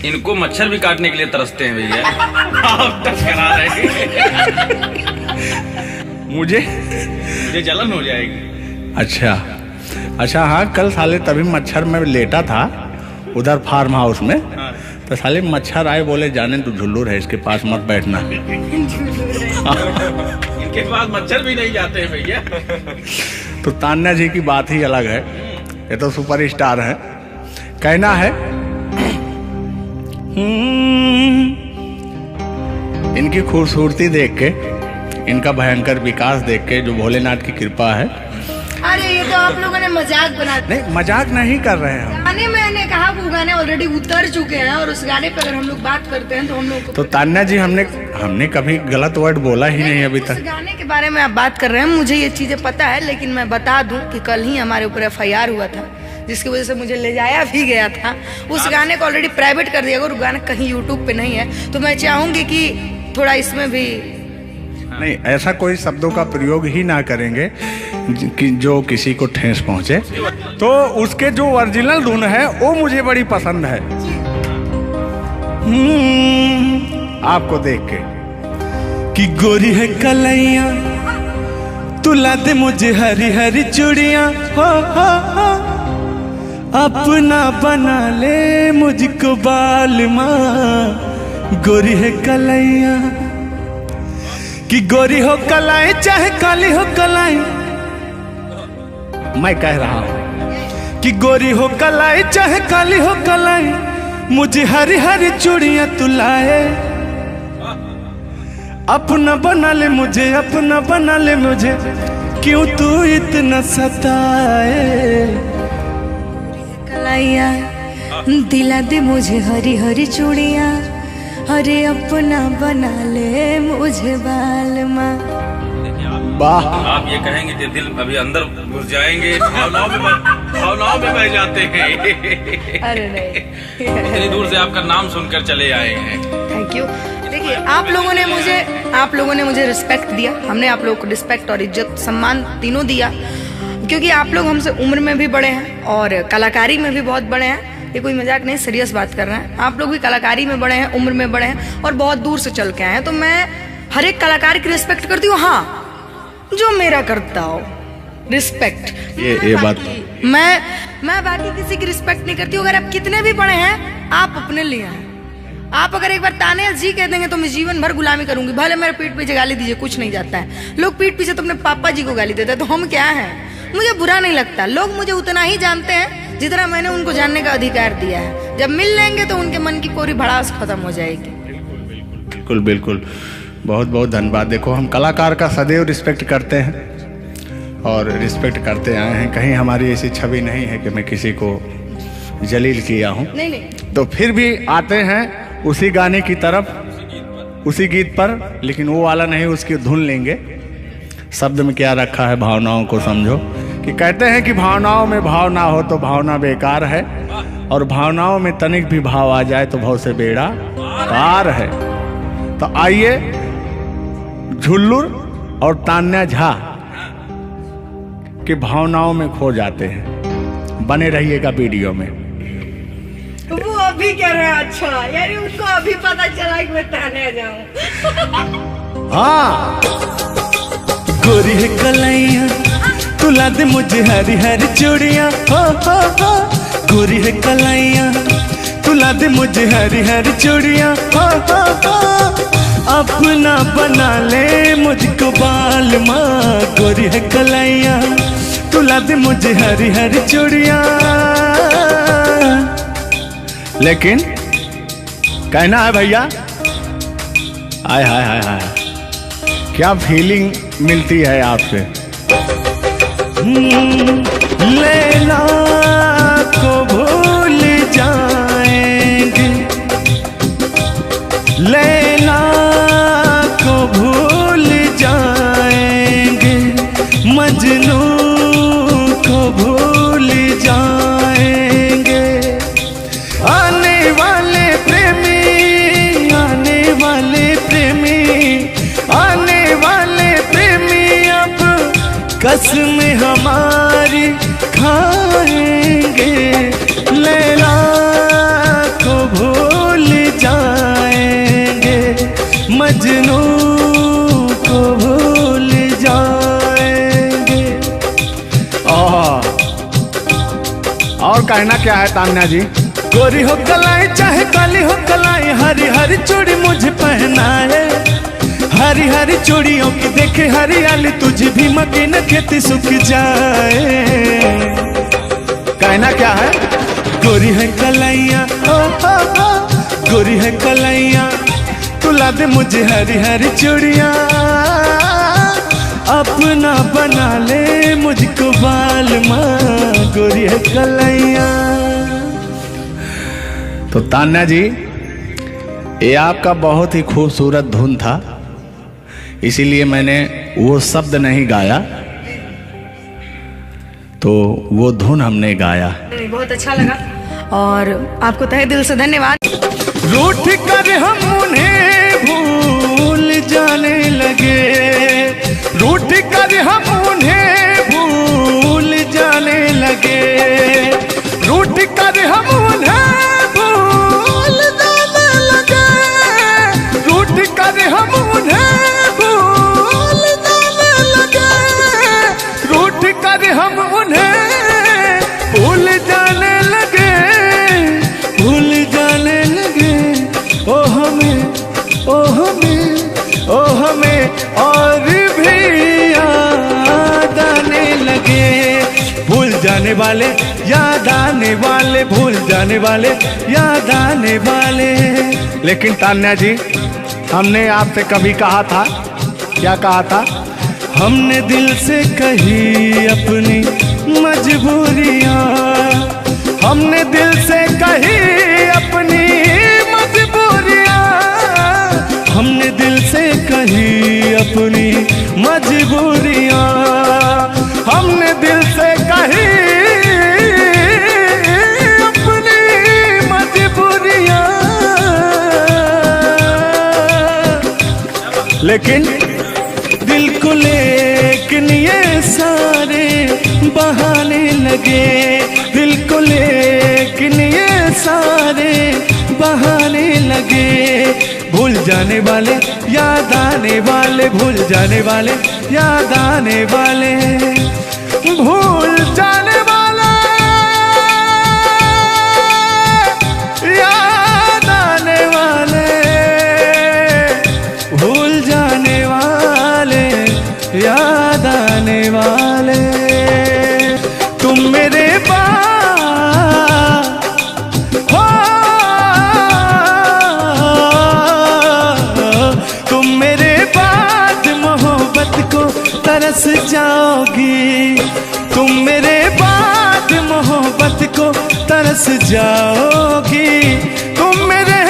इनको, मच्छर भी काटने के लिए तरसते हैं भैया। आप टच करा रहे हैं। मुझे जलन हो जाएगी। अच्छा हाँ, कल साले तभी मच्छर में लेटा था उधर फार्म हाउस में। तो साले मच्छर आए, बोले जाने तू झुल्लूर है, इसके पास मत बैठना। इनके पास मच्छर भी नहीं जाते हैं भैया। तो तान्या जी की बात ही अलग है, ये तो सुपरस्टार है। कहना है इनकी खूबसूरती देख के, इनका भयंकर विकास देख के, जो भोलेनाथ की कृपा है। अरे ये तो आप लोगों ने मजाक बना दिया। नहीं, मजाक नहीं कर रहे हैं। गाने मैंने कहा वो गाने ऑलरेडी उतर चुके हैं, और उस गाने पे अगर हम लोग बात करते हैं तो हम लोग तो तान्या जी, हमने कभी गलत वर्ड बोला ही नहीं अभी तक। उस गाने के बारे में आप बात कर रहे हैं, मुझे ये चीजें पता है, लेकिन मैं बता दूं कि कल ही हमारे ऊपर FIR हुआ था, जिसकी वजह से मुझे ले जाया भी गया था। उस गाने को ऑलरेडी प्राइवेट कर दिया, और गाना कहीं YouTube पे नहीं है। तो मैं चाहूंगी कि थोड़ा इसमें भी नहीं, ऐसा कोई शब्दों का प्रयोग ही ना करेंगे कि जो किसी को ठेस पहुंचे। तो उसके जो ओरिजिनल धुन है वो मुझे बड़ी पसंद है। आपको देख के कि गोरी है कलैया तुला दे मुझे हरी हरी चूड़ियां हो अपना बना ले मुझको बाल माँ गोरी है कलैया कि गोरी हो कलाई चाहे काली हो कलाई मैं कह रहा हूं कि गोरी हो कलाई चाहे काली हो कलाई मुझे हरी हरी चूड़ियां तू लाए अपना बना ले मुझे अपना बना ले मुझे क्यों तू इतना सताए कलाइया दिला दे मुझे हरी हरी चूड़ियां अरे अपना बना ले मुझे बाल माँ। वाह आप ये कहेंगे कि दिल अभी अंदर घुस जाएंगे, भावनाओं में बह जाते हैं। अरे नहीं, इतनी दूर से आपका नाम सुनकर चले आए हैं। Thank you. देखिए आप लोगों ने मुझे रिस्पेक्ट दिया, हमने आप लोगों को रिस्पेक्ट और इज्जत सम्मान तीनों दिया, क्योंकि आप लोग हमसे उम्र में भी बड़े हैं और कलाकारी में भी बहुत बड़े हैं। ये कोई मजाक नहीं, सीरियस बात कर रहे हैं। आप लोग भी कलाकारी में बड़े हैं, उम्र में बड़े हैं और बहुत दूर से चल के आए हैं, तो मैं हर एक कलाकार की रिस्पेक्ट करती हूँ। हाँ, जो मेरा करता हो रिस्पेक्ट, ये बात मैं बाकी किसी की रिस्पेक्ट नहीं करती हूँ। अगर आप कितने भी बड़े हैं, आप अपने लिए हैं। आप अगर एक बार ताने जी कह देंगे तो मैं जीवन भर गुलामी करूंगी, भले मेरे पीठ पीछे गाली दीजिए, कुछ नहीं जाता है। लोग पीठ पीछे तो अपने पापा जी को गाली देते हैं, तो हम क्या हैं? मुझे बुरा नहीं लगता। लोग मुझे उतना ही जानते हैं जितना मैंने उनको जानने का अधिकार दिया है। जब मिल लेंगे तो उनके मन की पूरी भड़ास खत्म हो जाएगी। बिल्कुल बिल्कुल, बहुत बहुत धन्यवाद। देखो हम कलाकार का सदैव रिस्पेक्ट करते हैं और रिस्पेक्ट करते आए हैं। कहीं हमारी ऐसी छवि नहीं है कि मैं किसी को जलील किया हूँ। नहीं। तो फिर भी आते हैं उसी गाने की तरफ, उसी गीत पर, लेकिन वो वाला नहीं, उसकी धुन लेंगे। शब्द में क्या रखा है, भावनाओं को समझो। कि कहते हैं कि भावनाओं में भाव ना हो तो भावना बेकार है, और भावनाओं में तनिक भी भाव आ जाए तो भाव से बेड़ा पार है। तो आइए झुल्लुर और तान्या झा की भावनाओं में खो जाते हैं। बने रहिएगा वीडियो में। वो अभी कह रहे हैं, अच्छा यानी उनको अभी पता चला कि मैं तान्या जाऊं। हाँ, गोरी है कलैया तुला दे मुझे हरी हरी चूड़ियां हो गोरी है कलैया तुला दे मुझे हरी हरी चूड़ियां हो अपना बना ले मुझको बाल माँ गोरी है कलैया तुला दे मुझे हरी हरी चूड़ियां। लेकिन कहना है भैया, हाय हाय हाय हाय, क्या फीलिंग मिलती है आपसे। लैला को भूल जाएंगे, लैला को भूल जाएंगे, मजनू को भूल जाएंगे। आने वाले प्रेमी, आने वाले प्रेमी, आने वाले प्रेमी अब कसम हमारी खाएंगे। लैला को भूल जाएंगे, मजनू को भूल जाएंगे। और कहना क्या है तान्या जी। गोरी हो कलाई चाहे काली हो कलाई, हरी हरी चूड़ी मुझे पहनाए, हरी हरी चूड़ियों की देखे हरियाली, तुझे भी मकीन खेती सूख जाए। कहना क्या है। गोरी है कलैया गोरी है कलैया तुला दे मुझे हरी हरी चूड़ियां, अपना बना ले मुझको बाल माँ गोरी है कलैया। तो तान्या जी, ये आपका बहुत ही खूबसूरत धुन था, इसीलिए मैंने वो शब्द नहीं गाया, तो वो धुन हमने गाया। बहुत अच्छा लगा और आपको तहे दिल से धन्यवाद। रूठ कर हम उन्हें भूल जाने लगे, रूठ कर हम उन्हें भूल जाने लगे, रूठ कर हम उन्हें भूल जाने लगे, रूठ कर हम उन्हें भूल जाने लगे। जाने वाले, याद आने वाले, भूल जाने वाले, याद आने वाले। लेकिन तान्या जी, हमने आपसे कभी कहा था, क्या कहा था? हमने दिल से कही अपनी मजबूरियां, हमने दिल से कही अपनी मजबूरियां, हमने दिल से कही अपनी मजबूरियां, हमने दिल से कही अपनी मजबूरियां। लेकिन दिल को लेकिन ये सारे बहाने लगे, दिल को लेकिन ये सारे बहाने लगे। भूल जाने वाले, याद आने वाले, भूल जाने वाले, याद आने वाले, भूल जाने वाले, याद आने वाले, भूल जाने वाले, याद आने वाले। तुम मेरे हो, तुम मेरे बाद मोहब्बत को तरस जाओगी, तुम मेरे बाद मोहब्बत को तरस जाओगी, तुम मेरे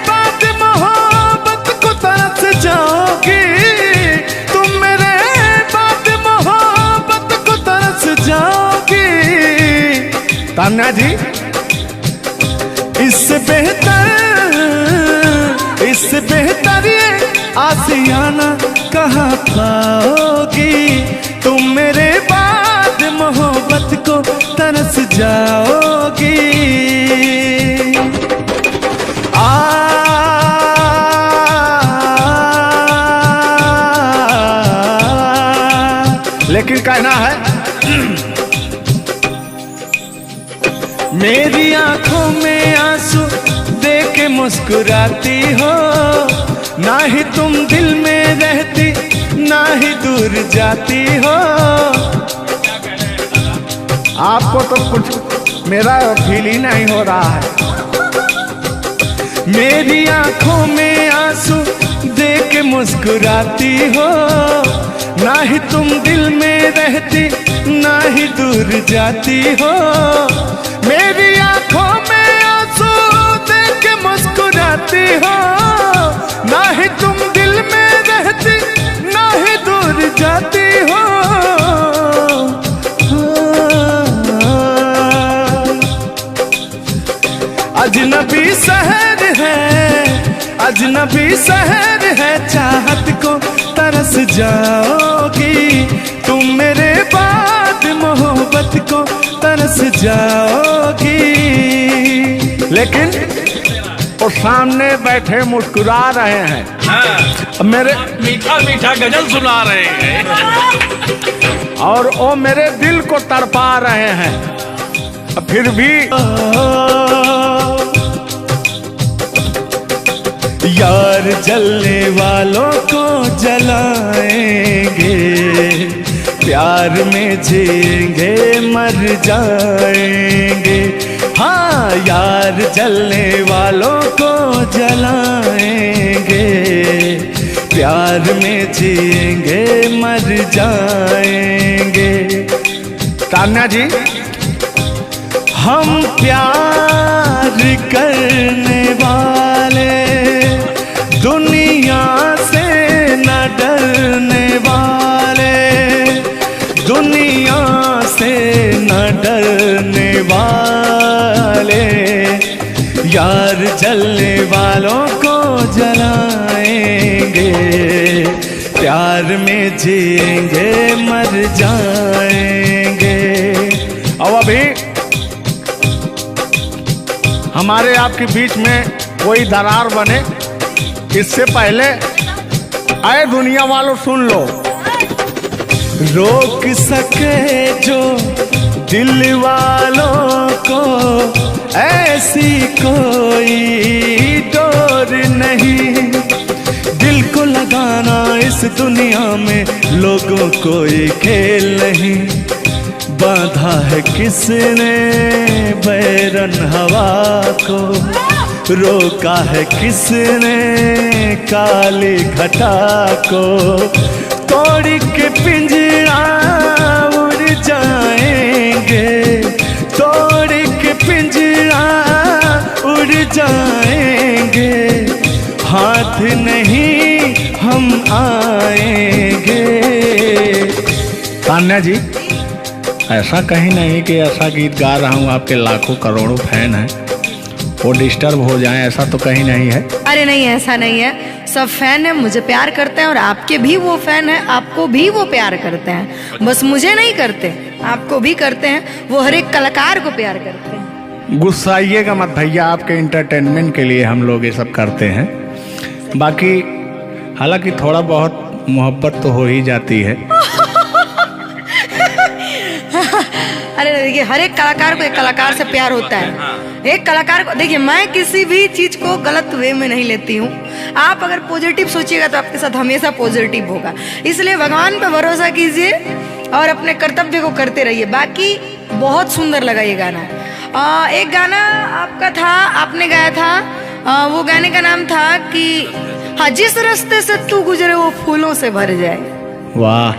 बाद मोहब्बत को तरस जाओगी, तुम मेरे बाद मोहब्बत को तरस जाओगी। तान्या जी, इससे बेहतर ये आसियाना कहाँ पाओगी, तुम मेरे बाद मोहब्बत को तरस जाओगी। लेकिन कहना है मेरी आंखों में आंसू देख के मुस्कुराती हो, ना ही तुम दिल में रहती, ना ही दूर जाती हो। आपको तो कुछ मेरा फील ही नहीं हो रहा है। मेरी आंखों में आंसू देख के मुस्कुराती हो, ना ही तुम दिल में रहती, ना ही दूर जाती हो। मेरी आंखों में आंसू देख के मुस्कुराती हो, ना ही तुम दिल में रहती, ना ही दूर जाती हो। अजनबी शहर है, अजनबी शहर है, चाहत को तरस जाओगी, तुम मेरे बाद मोहब्बत को तरस जाओगी। लेकिन वो सामने बैठे मुस्कुरा रहे हैं, हाँ, मेरे मीठा मीठा गजल सुना रहे हैं, और वो मेरे दिल को तड़पा रहे हैं। फिर भी यार जलने वालों को जलाएंगे, प्यार में जिएंगे मर जाएंगे। हाँ, यार जलने वालों को जलाएंगे, प्यार में जिएंगे मर जाएंगे। तान्या जी, हम प्यार करने वाले दुनिया से न डरने वाले, दुनिया से न डरने वाले, यार जलने वालों को जलाएंगे, प्यार में जिएंगे मर जाएंगे। अब अभी हमारे आपके बीच में कोई दरार बने, इससे पहले आए दुनिया वालों सुन लो। रोक सके जो दिल वालों को ऐसी कोई डोर नहीं, दिल को लगाना इस दुनिया में लोगों कोई खेल नहीं, बांधा है किसने बैरन हवा को, रोका है किसने काली घटा को, तोड़ के पिंजरा उड़ जाएंगे, तोड़ के पिंजरा उड़ जाएंगे, हाथ नहीं हम आएंगे। तान्या जी, ऐसा कहीं नहीं कि ऐसा गीत गा रहा हूँ आपके लाखों करोड़ों फैन हैं वो डिस्टर्ब हो जाएं, ऐसा तो कहीं नहीं है। अरे नहीं, ऐसा नहीं है। सब फैन है, मुझे प्यार करते हैं, और आपके भी वो फैन है, आपको भी वो प्यार करते हैं। बस मुझे नहीं करते, आपको भी करते हैं। वो हर एक कलाकार को प्यार करते हैं। गुस्साइएगा मत भैया, आपके इंटरटेनमेंट के लिए हम लोग ये सब करते हैं। बाकी हालांकि थोड़ा बहुत मोहब्बत तो हो ही जाती है। अरे देखिए, हर एक कलाकार को एक कलाकार से प्यार होता है। एक कलाकार को देखिए, मैं किसी भी चीज को गलत वे में नहीं लेती हूँ। आप अगर पॉजिटिव सोचिएगा तो आपके साथ हमेशा पॉजिटिव होगा। इसलिए भगवान पे भरोसा कीजिए और अपने कर्तव्य को करते रहिए। बाकी बहुत सुंदर लगा ये गाना। एक गाना आपका था, आपने गाया था, वो गाने का नाम था कि हाँ, जिस रास्ते से तू गुजरे वो फूलों से भर जाए। वाह,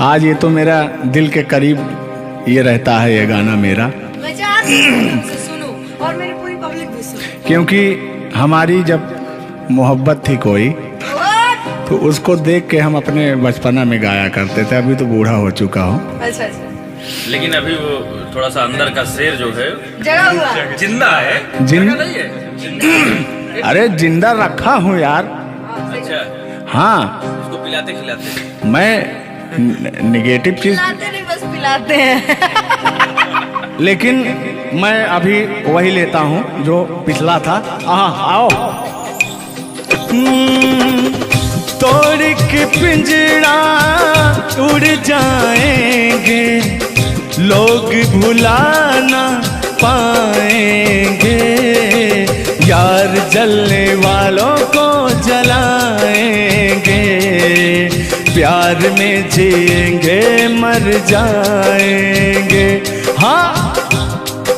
आज ये तो मेरा दिल के करीब ये रहता है ये गाना मेरा, मैं चाहती हूँ तुमसे सुनूं और मेरी पूरी पब्लिक भी सुने। क्योंकि हमारी जब मोहब्बत थी कोई तो उसको देख के हम अपने बचपना में गाया करते थे। अभी तो बूढ़ा हो चुका हूँ। अच्छा अच्छा, लेकिन अभी वो थोड़ा सा अंदर का शेर जो है जगा हुआ जिंदा है। जिन नहीं है जिंदा। अरे जिंदा रखा हूँ यार। अच्छा, हाँ, उसको पिलाते खिलाते। मैं निगेटिव चीज पिलाते नहीं, बस पिलाते हैं। लेकिन मैं अभी वही लेता हूँ जो पिछला था। आओ। तोड़ के पिंजरा उड़ जाएंगे, लोग भुला ना पाएंगे, यार जलने वालों को जलाएंगे, प्यार में जिएंगे मर जाएंगे। हाँ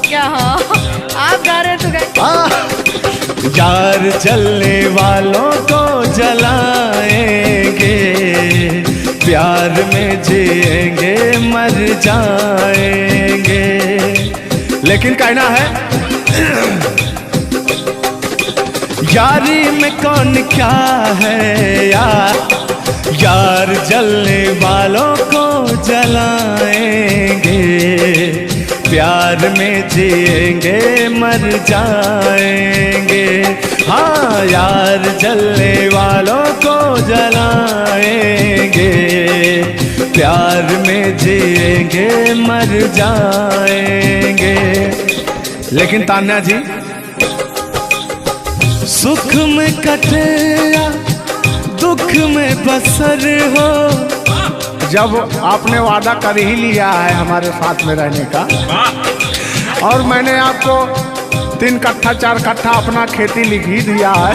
क्या? हाँ, आप गा रहे तो गाइए। यार जलने वालों को जलाएंगे, प्यार में जिएंगे मर जाएंगे। लेकिन कहना है यारी में कौन क्या है यार, यार जलने वालों को जलाएंगे, प्यार में जिएंगे मर जाएंगे। हाँ, यार जलने वालों को जलाएंगे, प्यार में जिएंगे मर जाएंगे। लेकिन तान्या जी, सुख में कटे या दुख में बसर हो, जब आपने वादा कर ही लिया है हमारे साथ में रहने का, और मैंने आपको 3 कट्ठा 4 कट्ठा अपना खेती लिख ही दिया है,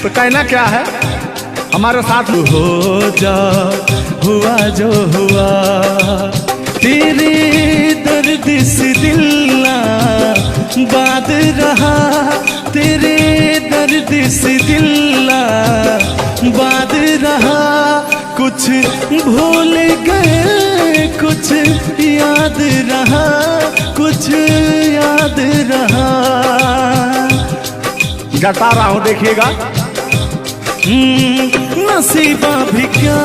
तो कहना क्या है, हमारे साथ हो जा, हुआ जो हुआ, तेरे दर्द से दिल ना बात रहा, तेरे दर्द से दिल ना बात रहा, कुछ भूल गए कुछ याद रहा, कुछ याद रहा। जता रहा हूँ, देखिएगा। नसीबा भी क्या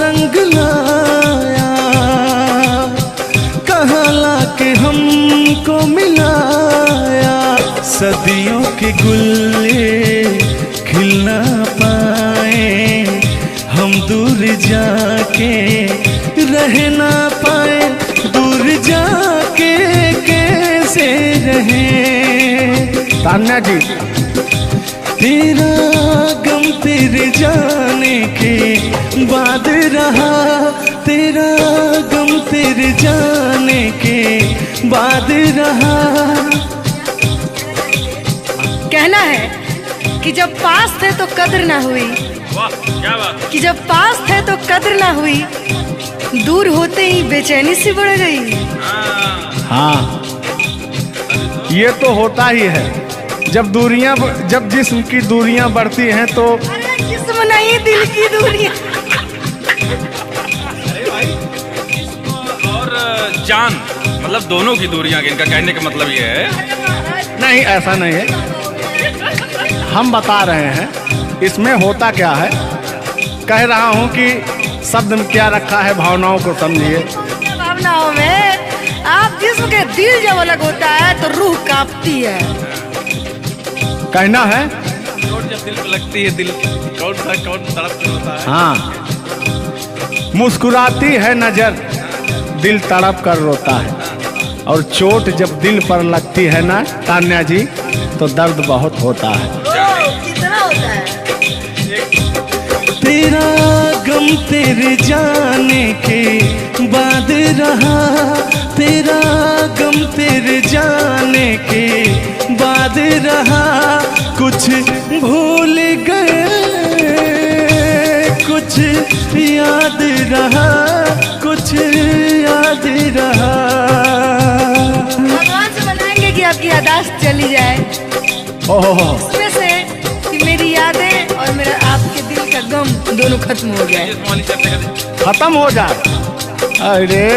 रंग लाया, कहाँ लाके हमको मिलाया, सदियों के गुल्ले खिल ना पाए, हम दूर जाके रह ना पाए, दूर जाके कैसे रहे। तान्या जी, तेरा गम तेरे जाने के बाद रहा, तेरा गम तेरे जाने के बाद रहा। कहना है कि जब पास थे तो कद्र ना हुई, वाह क्या बात। कि जब पास थे तो कद्र ना हुई, दूर होते ही बेचैनी सी बढ़ गई। हाँ, ये तो होता ही है। जब जिस्म की दूरियां बढ़ती हैं तो अरे जिस्म नहीं, दिल की दूरियां। और जान मतलब दोनों की दूरियां, इनका कहने का मतलब ये है। नहीं, ऐसा नहीं है। हम बता रहे हैं इसमें होता क्या है। कह रहा हूं कि शब्द में क्या रखा है, भावनाओं को समझिए। भावनाओं में आप जिस्म के दिल जब अलग होता है तो रूह कांपती है। कहना है चोट जब दिल पे लगती है, दिल कौन तड़प कर होता है। हाँ, मुस्कुराती है नजर, दिल तड़प कर रोता है। और चोट जब दिल पर लगती है ना तान्या जी, तो दर्द बहुत होता है। कितना होता है। तेरा गम तेरे जाने के बाद रहा, तेरा गम तेरे जाने के बाद रहा। कुछ भूल गए, कुछ याद रहा, कुछ याद रहा। भगवान से मनाएंगे कि आपकी यादाश्त चली जाए, ओहो, उसमें से कि मेरी यादें और मेरा आपके दिल का गम दोनों खत्म हो जाए। खत्म हो जाए। अरे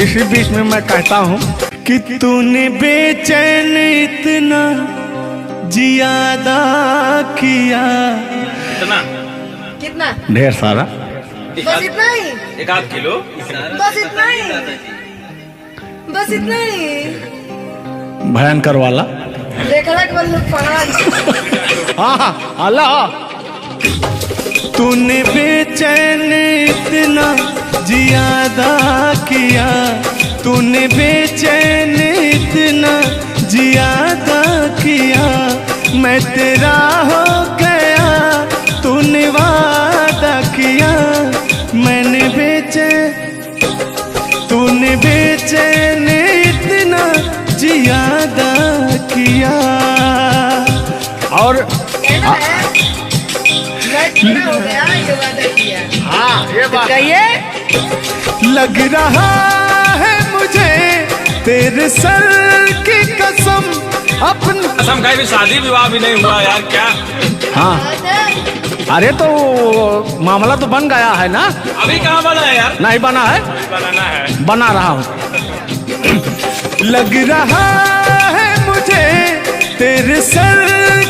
इसी बीच में मैं कहता हूँ कि तूने बेचैन इतना जियादा किया। इतना कितना? ढेर सारा। बस इतना ही, 1 किलो। बस इतना ही, बस इतना ही। भयंकर वाला। देखला के बाद लोग पकड़ा। हाँ, अल्लाह। तूने बेचैन इतना जियादा किया, तूने बेचैन इतना जियादा किया। मैं तेरा हो गया, तूने वादा किया। मैंने तूने बेचैन इतना जियादा किया। और कहना है मैं तेरा हो गया, ये वादा किया। हाँ, ये बात कहिए। लग रहा है मुझे तेरे सर की कसम, अपन कसम खाई भी शादी विवाह भी नहीं हुआ यार, क्या हाँ। अरे तो मामला तो बन गया है ना। अभी कहाँ बना है यार? नहीं बना है, बनाना है। बना रहा हूँ। लग रहा है मुझे तेरे सर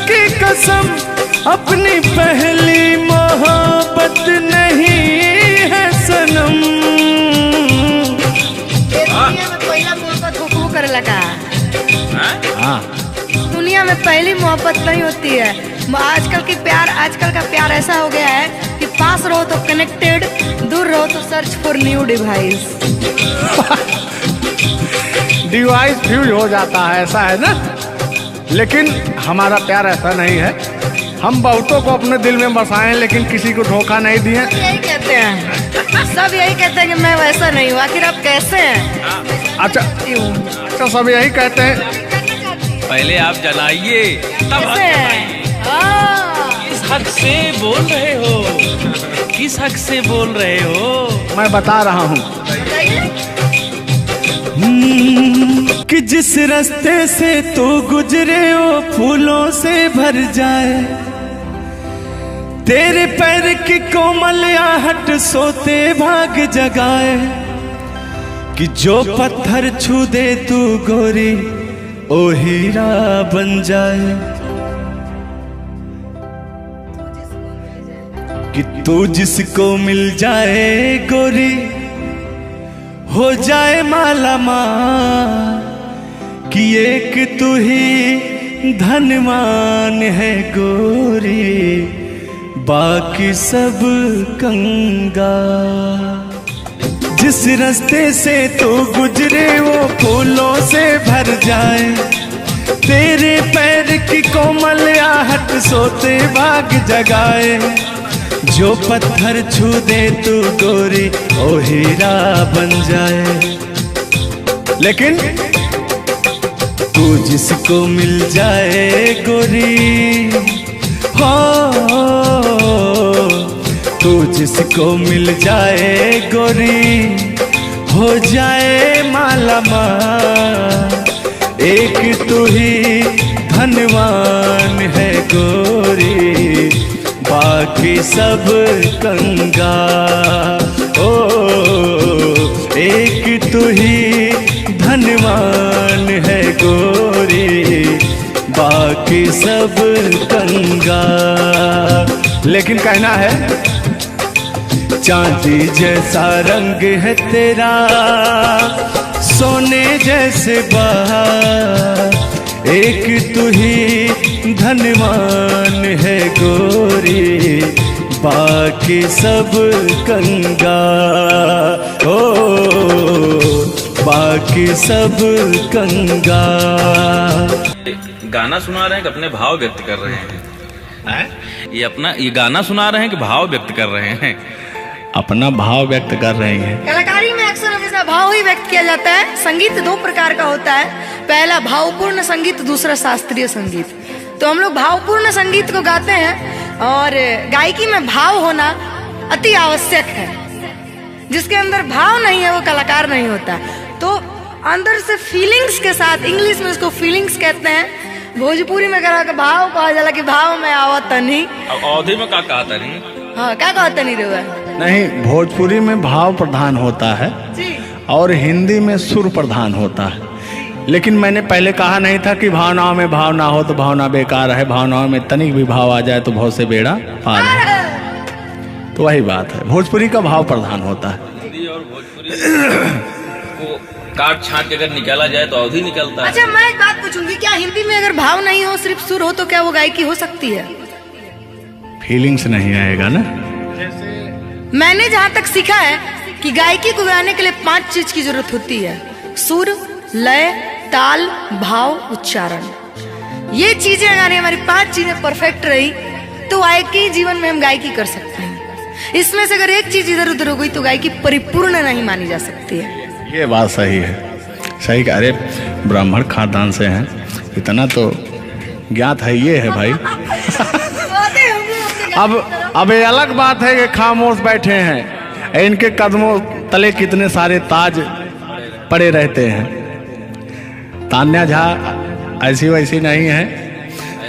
की कसम, अपनी पहली मोहब्बत नहीं है सनम। दुनिया में पहला मोहब्बत हुकू करे लगा। हाँ, दुनिया में पहली मोहब्बत नहीं होती है। आजकल का प्यार ऐसा हो गया है कि पास रहो तो कनेक्टेड, दूर रहो तो search for new device. Device fuse हो जाता है, ऐसा है ना। लेकिन हमारा प्यार ऐसा नहीं है। हम बहुतों को अपने दिल में बसाए, लेकिन किसी को धोखा नहीं दिए। यही कहते हैं, सब यही कहते हैं कि मैं वैसा नहीं हूँ। आखिर आप कैसे हैं? अच्छा, सब यही कहते हैं। पहले आप जलाइए तब कैसे हैं? किस हक से बोल रहे हो? किस हक से बोल रहे हो? मैं बता रहा हूँ। कि जिस रास्ते से तू गुजरे वो फूलों से भर जाए, तेरे पैर की कोमल आहट सोते भाग जगाए। कि जो पत्थर छू दे तू गोरी ओ हीरा बन जाए। कि तू जिसको मिल जाए गोरी हो जाए माला माल। कि एक तू ही धनवान है गोरी, बाकी सब कंगाल। जिस रास्ते से तू गुजरे वो फूलों से भर जाए, तेरे पैर की कोमल आहट सोते भाग जगाए। जो पत्थर छू दे तू गोरी ओ हीरा बन जाए। लेकिन तू जिसको मिल जाए गोरी हो तू जिसको मिल जाए गोरी हो जाए माला माल। एक तू ही धनवान है गोरी, बाकी सब कंगाल। ओ एक तू ही धनवान है गोरी, बाकी सब कंगाल। लेकिन कहना है चांदी जैसा रंग है तेरा, सोने जैसे बहार। एक तू ही धनवान है गोरी, बाकी सब कंगाल। ओ बाकी सब कंगाल। गाना सुना रहे हैं कि अपने भाव व्यक्त कर रहे हैं? ये गाना सुना रहे हैं कि भाव व्यक्त कर रहे हैं? अपना भाव व्यक्त कर रहे हैं। कलाकारी में अक्सर हमेशा भाव ही व्यक्त किया जाता है। संगीत दो प्रकार का होता है, पहला भावपूर्ण संगीत, दूसरा शास्त्रीय संगीत। तो हम लोग भावपूर्ण संगीत को गाते हैं और गायकी में भाव होना अति आवश्यक है। जिसके अंदर भाव नहीं है वो कलाकार नहीं होता। तो अंदर से फीलिंग्स के साथ, इंग्लिश में उसको फीलिंग्स कहते हैं, भोजपुरी में कहा भाव कहा जाला कि भाव में आवत नहीं। अवधि में का कहता नहीं? हाँ, क्या कहता नहीं रहा? नहीं, भोजपुरी में भाव प्रधान होता है जी। और हिंदी में सुर प्रधान होता है। लेकिन मैंने पहले कहा नहीं था कि भावनाओं में भाव ना हो तो भावना बेकार है, भावनाओं में तनिक भी भाव आ जाए तो भाव से बेड़ा पार है। तो वही बात है, भोजपुरी का भाव प्रधान होता है। हिंदी और भोजपुरी को काट छाट के अगर निकाला जाए तो अवधि निकलता है। अच्छा, मैं एक बात पूछूंगी, क्या हिंदी में अगर भाव नहीं हो, सिर्फ सुर हो, तो क्या वो गायकी हो सकती है? फीलिंग्स नहीं आएगा ना। मैंने जहाँ तक सीखा है कि गायकी को गाने के लिए 5 चीज की जरूरत होती है: सुर, लय, ताल, भाव, उच्चारण। ये चीजें अगर हमारी 5 चीजें परफेक्ट रही तो गायकी जीवन में हम गायकी कर सकते हैं। इसमें से अगर एक चीज इधर उधर हो गई तो गायकी परिपूर्ण नहीं मानी जा सकती है। ये बात सही है, सही। अरे ब्राह्मण खानदान से हैं, इतना तो ज्ञात है। ये है भाई। अब ये अलग बात है कि खामोश बैठे हैं, इनके कदमों तले कितने सारे ताज पड़े रहते हैं। तान्या झा ऐसी वैसी नहीं है,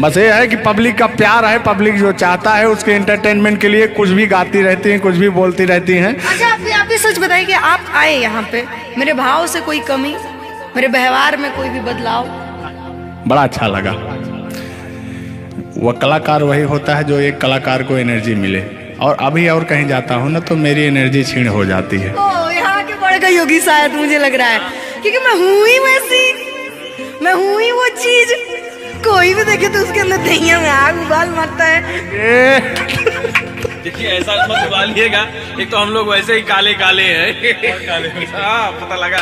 बस ये है कि पब्लिक का प्यार है, पब्लिक जो चाहता है उसके एंटरटेनमेंट के लिए कुछ भी गाती रहती हैं, कुछ भी बोलती रहती हैं। अच्छा, आप भी सच बताइए कि आप आए यहाँ पे, मेरे भाव से कोई कमी, मेरे व्यवहार में कोई भी बदलाव? बड़ा अच्छा लगा। वह कलाकार वही होता है जो एक कलाकार को एनर्जी मिले। और अभी और कहीं जाता हूँ ना तो मेरी एनर्जी छीण हो जाती है। ओ, यहाँ के बढ़ गई होगी शायद, मुझे लग रहा है, क्योंकि मैं हूँ ही वैसी, मैं हूँ ही वो चीज। कोई भी देखे तो उसके अंदर दहिया में आग उबाल मारता है। देखिए, ऐसा मत उबालिएगा, एक तो हम लोग वैसे ही काले काले हैं। हाँ, पता लगा।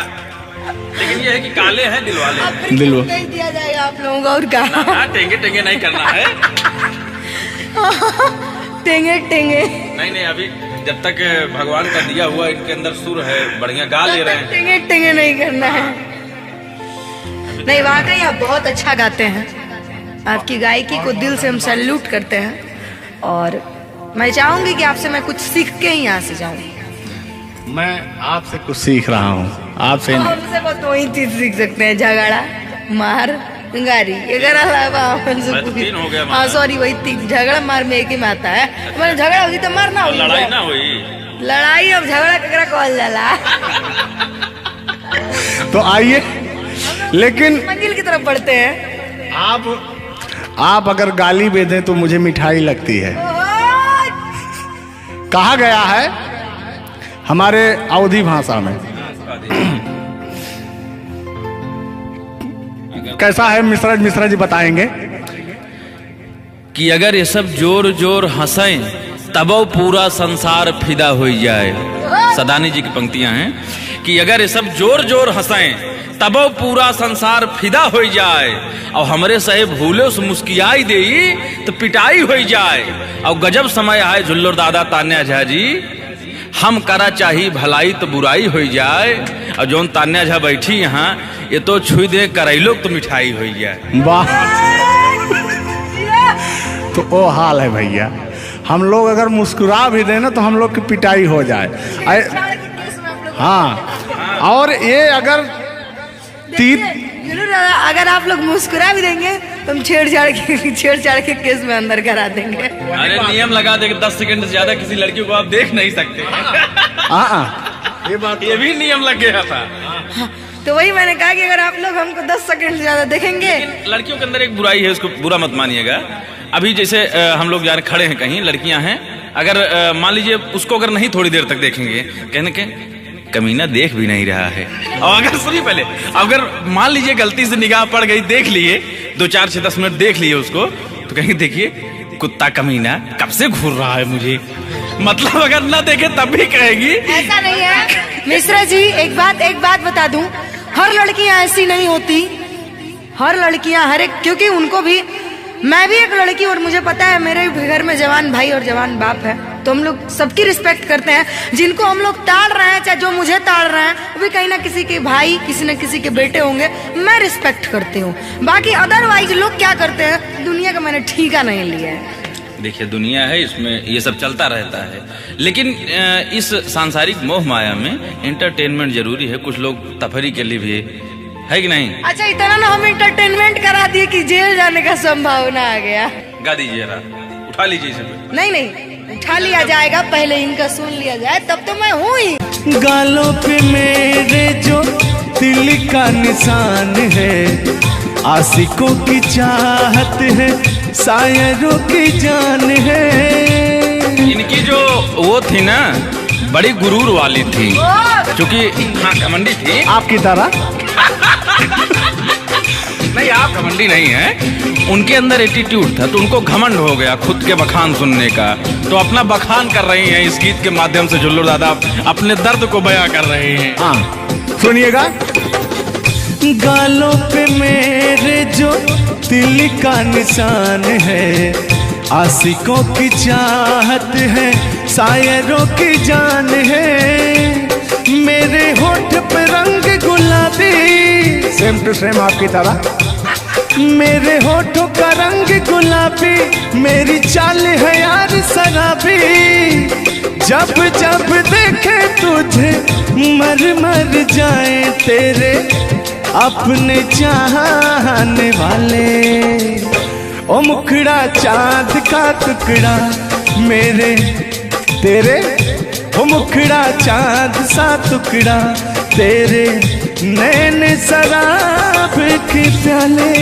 लेकिन ये है कि काले हैं दिल वाले। दिल दिया जाएगा आप लोगों को, और क्या? टेंगे टेंगे नहीं करना है। टेंगे टेंगे नहीं, अभी जब तक भगवान का दिया हुआ इनके अंदर सुर है, बढ़िया गा ले रहे हैं। टेंगे टेंगे नहीं करना है। नहीं, वाकई आप बहुत अच्छा गाते हैं। आपकी गायकी को दिल से हम सैल्यूट करते हैं और मैं चाहूंगी कि आपसे मैं कुछ सीख के ही यहाँ से जाऊँ। मैं आपसे कुछ सीख रहा हूँ, आपसे हमसे बस दो ही चीज सीख सकते हैं: झगड़ा, मार, गारी। अगर अलावा हाँ सॉरी, वही 3 झगड़ा मार में एक ही में आता है। मैंने झगड़ा होगी तो मारना होगी, लड़ाई ना हुई। लड़ाई अब झगड़ा ककरा कहल जाला। तो आइए, लेकिन मंजिल की तरफ बढ़ते हैं। आप अगर गाली दे दें तो मुझे मिठाई लगती है। कहा गया है हमारे अवधी भाषा में, कैसा है मिश्रा जी बताएंगे कि अगर ये सब जोर जोर हंसें तब पूरा संसार फिदा हो जाए। सदानी जी की पंक्तियां हैं कि अगर ये सब जोर जोर हंसें तब पूरा संसार फिदा हो जाए, और हमरे सहे भूले से मुस्कियाई दे तो पिटाई हो जाए। और गजब समय आए झुल्लर दादा तान्या झा जी, हम करा चाही भलाई तो बुराई हो जाए। और जोन तान्या झा बैठी यहाँ, ये तो छुई दे करैलो तो मिठाई हो जाए। वाह, तो ओ हाल है भैया। हम लोग अगर मुस्कुरा भी देना तो हम लोग की पिटाई हो जाए। हाँ, और ये अगर अगर आप लोग मुस्कुरा भी देंगे तो हम छेड़छाड़ के केस में अंदर करा देंगे। अरे नियम लगा दे 10 सेकंड से ज्यादा किसी लड़की को आप देख नहीं सकते। ये भी नियम लग गया था। तो वही मैंने कहा कि अगर आप लोग हमको 10 सेकंड से ज्यादा देखेंगे। लड़कियों के अंदर एक बुराई है, उसको बुरा मत मानिएगा। अभी जैसे हम लोग यार खड़े हैं कहीं, लड़कियां हैं, अगर मान लीजिए उसको अगर नहीं थोड़ी देर तक देखेंगे, कहने के कमीना देख भी नहीं रहा है। और अगर सुनिए पहले, अगर मान लीजिए गलती से निगाह पड़ गई, देख लिए 2 4 6 10 मिनट देख लिए उसको, तो कहेंगे देखिए कुत्ता कमीना कब से घूर रहा है मुझे। मतलब अगर ना देखे तब भी कहेगी। ऐसा नहीं है मिश्रा जी, एक बात बता दूं, हर लड़कियां ऐसी नहीं होती। हर लड़कियां हर एक, क्योंकि उनको भी, मैं भी एक लड़की और मुझे पता है मेरे घर में जवान भाई और जवान बाप है, तो हम लोग सबकी रिस्पेक्ट करते हैं। जिनको हम लोग ताड़ रहे हैं, चाहे जो मुझे ताड़ रहे हैं, वो भी कहीं ना किसी के भाई, किसी न किसी के बेटे होंगे, मैं रिस्पेक्ट करती हूँ। बाकी अदरवाइज लोग क्या करते हैं, दुनिया का मैंने ठीका नहीं लिया है। देखिए दुनिया है, इसमें ये सब चलता रहता है, लेकिन इस सांसारिक मोह माया में एंटरटेनमेंट जरूरी है। कुछ लोग तफरी के लिए भी है कि नहीं। अच्छा, इतना ना हम एंटरटेनमेंट करा दिए कि जेल जाने का संभावना आ गया। गा दीजिए जरा, उठा लीजिए इसे। नहीं, उठा लिया जाएगा, पहले इनका सुन लिया जाए, तब तो मैं हूँ ही। गालों पे मेरे जो दिल का निशान है, आशिकों की चाहत है, शायरों की जान है। इनकी जो वो थी ना, बड़ी गुरूर वाली थी, क्योंकि हाँ घमंडी थी आपकी तरह। नहीं, आप घमंडी नहीं है, उनके अंदर एटीट्यूड था, तो उनको घमंड हो गया खुद के बखान सुनने का, तो अपना बखान कर रही हैं इस गीत के माध्यम से। जुल्लू दादा अपने दर्द को बयां कर रहे हैं। हाँ सुनिएगा। गालों पे मेरे जो दिल का निशान है, आशिकों की चाहत है, शायरों की जान है। मेरे होठ पे रंग गुलाबी, सेम टू सेम आपकी तरह। मेरे होठों का रंग गुलाबी, मेरी चाल है यार शराबी। जब जब देखे तुझे मर जाए तेरे अपने चाहने वाले। ओ मुखड़ा चांद का टुकड़ा मेरे तेरे, ओ मुखड़ा चांद सा टुकड़ा तेरे, नैन शराब के प्याले।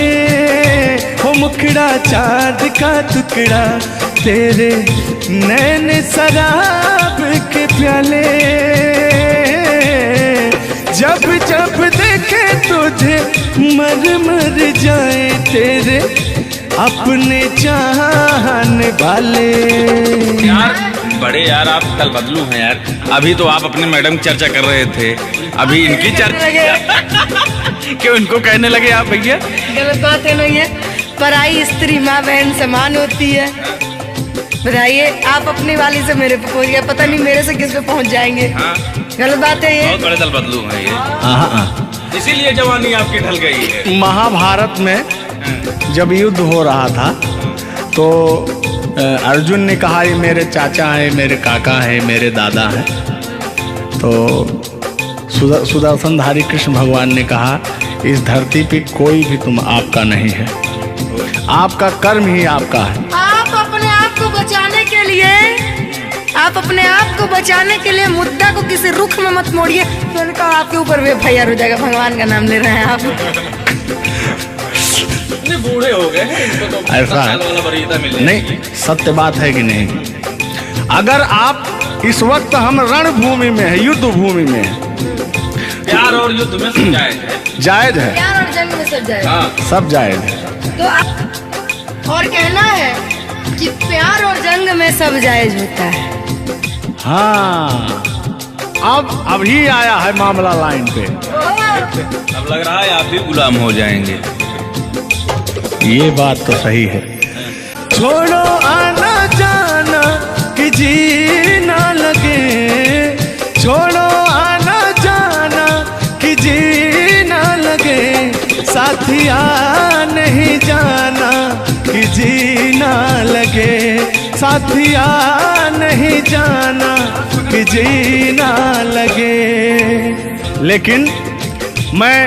ओ मुखड़ा चांद का टुकड़ा तेरे, नैन शराब के प्याले। जब जब देखे तुझे मर जाए तेरे अपने चाहने वाले। यार बड़े यार, आप कल बदलू हैं यार। अभी तो आप अपने मैडम की चर्चा कर रहे थे, अभी इनकी चर्चा क्यों इनको कहने लगे आप भैया? गलत बात है नहीं है, पराई स्त्री माँ बहन समान होती है। बताइए, आप अपनी वाली से मेरे पे पहुंच गए, पता नहीं मेरे से किस पे पहुंच जाएंगे। हाँ। गलत बात है ये। बहुत बड़े दल बदलू हैं ये, इसीलिए जवानी आपकी ढल गई है। महाभारत में जब युद्ध हो रहा था तो अर्जुन ने कहा ये मेरे चाचा हैं, मेरे काका हैं, मेरे दादा हैं। तो सुदर्शनधारी कृष्ण भगवान ने कहा इस धरती पे कोई भी तुम आपका नहीं है, आपका कर्म ही आपका है। आप अपने आप को बचाने के लिए, आप अपने आप को बचाने के लिए मुद्दा को किसी रुख में मत मोड़िए, तो उनका आपके ऊपर भी FIR हो जाएगा। भगवान का नाम ले रहे हैं आप। बूढ़े हो गए हैं, इनको तो ऐसा है वाला वरीयता मिल जाएगी। नहीं, सत्य बात है कि नहीं। अगर आप इस वक्त हम रणभूमि में है, युद्ध भूमि में है, प्यार और युद्ध में सब जायज है। जायज है, प्यार और जंग में सब जाएगा। हाँ। सब जायज है। तो और कहना है कि प्यार और जंग में सब जायज होता है। हाँ, अब अभी आया है मामला लाइन पे। अब लग रहा है आप भी गुलाम हो जाएंगे। ये बात तो सही है। छोड़ो आना जाना कि जीना लगे, छोड़ो आना जाना कि जीना लगे, साथिया नहीं जाना कि जीना लगे, साथिया नहीं जाना कि जीना लगे। लेकिन मैं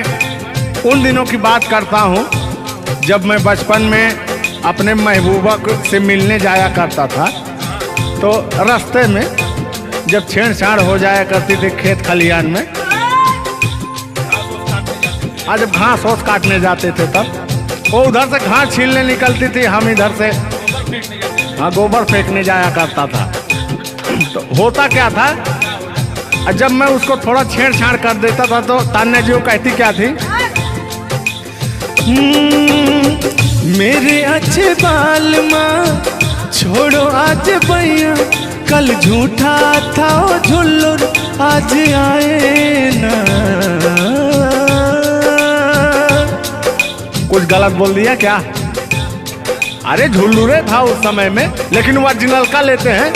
उन दिनों की बात करता हूँ जब मैं बचपन में अपने महबूबा से मिलने जाया करता था, तो रास्ते में जब छेड़छाड़ हो जाया करती थी खेत खलियान में, आज जब घास ओस काटने जाते थे तब वो उधर से घास छीलने निकलती थी, हम इधर से गोबर फेंकने जाया करता था। तो होता क्या था, जब मैं उसको थोड़ा छेड़छाड़ कर देता था तो तान्या जी वो कहती क्या थी, मेरे अच्छे बाल माँ छोड़ो आज भैया, कल झूठा था वो झुल्लुर आज आए ना। कुछ गलत बोल दिया क्या? अरे झुल्लुरे था उस समय में, लेकिन वो ओरिजिनल का लेते हैं।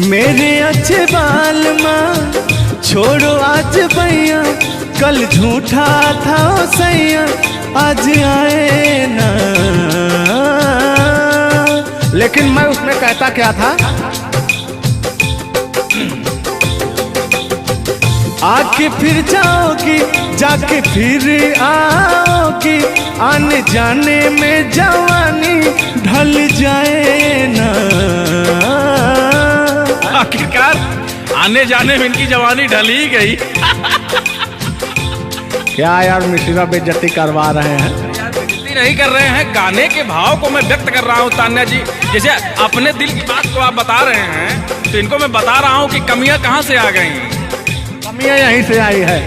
मेरे अच्छे बाल माँ छोड़ो आज भैया, कल झूठा था वो सैया आज आए ना। लेकिन मैं उसमें कहता क्या था, आके फिर जाओगी जाके फिर आओगी, आने जाने में जवानी ढल जाए ना। आखिरकार आने जाने में इनकी जवानी ढल ही गई। क्या यार मिश्रा बेइज्जती करवा रहे हैं? बेइज्जती नहीं कर रहे हैं, गाने के भाव को मैं व्यक्त कर रहा हूँ तान्या जी। जैसे अपने दिल की बात को आप बता रहे हैं, तो इनको मैं बता रहा हूँ कि कमियां कहाँ से आ गई। कमियां यहीं से आई है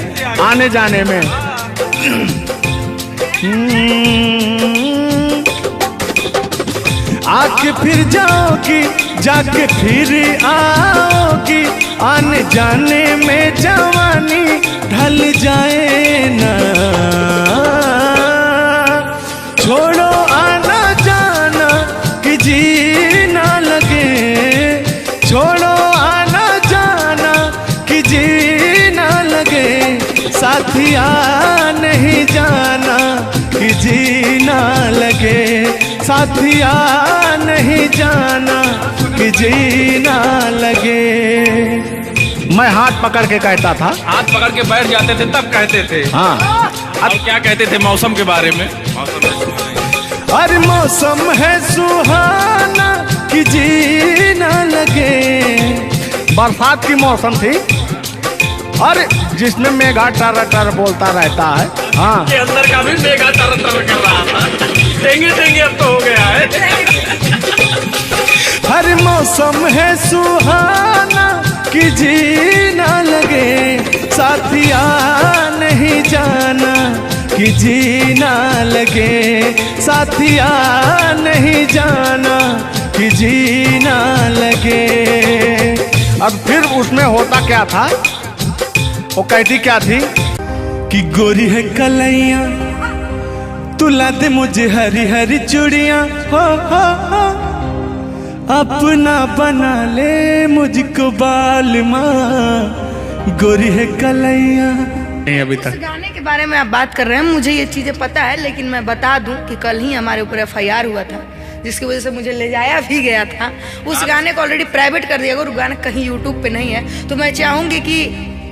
आने जाने में। आके फिर जाओगी जाके फिर आओगी, आने जाने में जवानी ढल जाए ना। छोड़ो आना जाना कि जीना लगे, छोड़ो आना जाना कि जीना लगे, साथिया नहीं जाना कि जीना लगे, साथिया नहीं जाना कि जीना लगे। मैं हाथ पकड़ के कहता था, हाथ पकड़ के बैठ जाते थे तब कहते थे। हाँ अब क्या कहते थे मौसम के बारे में? अरे मौसम है सुहाना कि जीना लगे। बरसात की मौसम थी, अरे जिसमें मेघा टर टर बोलता रहता है। हाँ के अंदर का भी मेघा तर तर कर रहा था। देंगे देंगे अब तो हो गया है। हर मौसम है सुहाना कि जीना लगे, साथिया नहीं जाना कि जीना लगे, साथिया नहीं जाना कि जीना लगे। अब फिर उसमें होता क्या था, वो कहती क्या थी कि गोरी है कलैया तुला दे मुझे हरी हरी चूड़ियां, हो अपना बना ले मुझको बाल माँ, गोरी है कलैया। नहीं अभी तक गाने के बारे में आप बात कर रहे हैं, मुझे ये चीजें पता है, लेकिन मैं बता दूं कि कल ही हमारे ऊपर FIR हुआ था, जिसकी वजह से मुझे ले जाया भी गया था। उस गाने को ऑलरेडी प्राइवेट कर दिया, अगर वो गाना कहीं YouTube पे नहीं है तो मैं चाहूंगी कि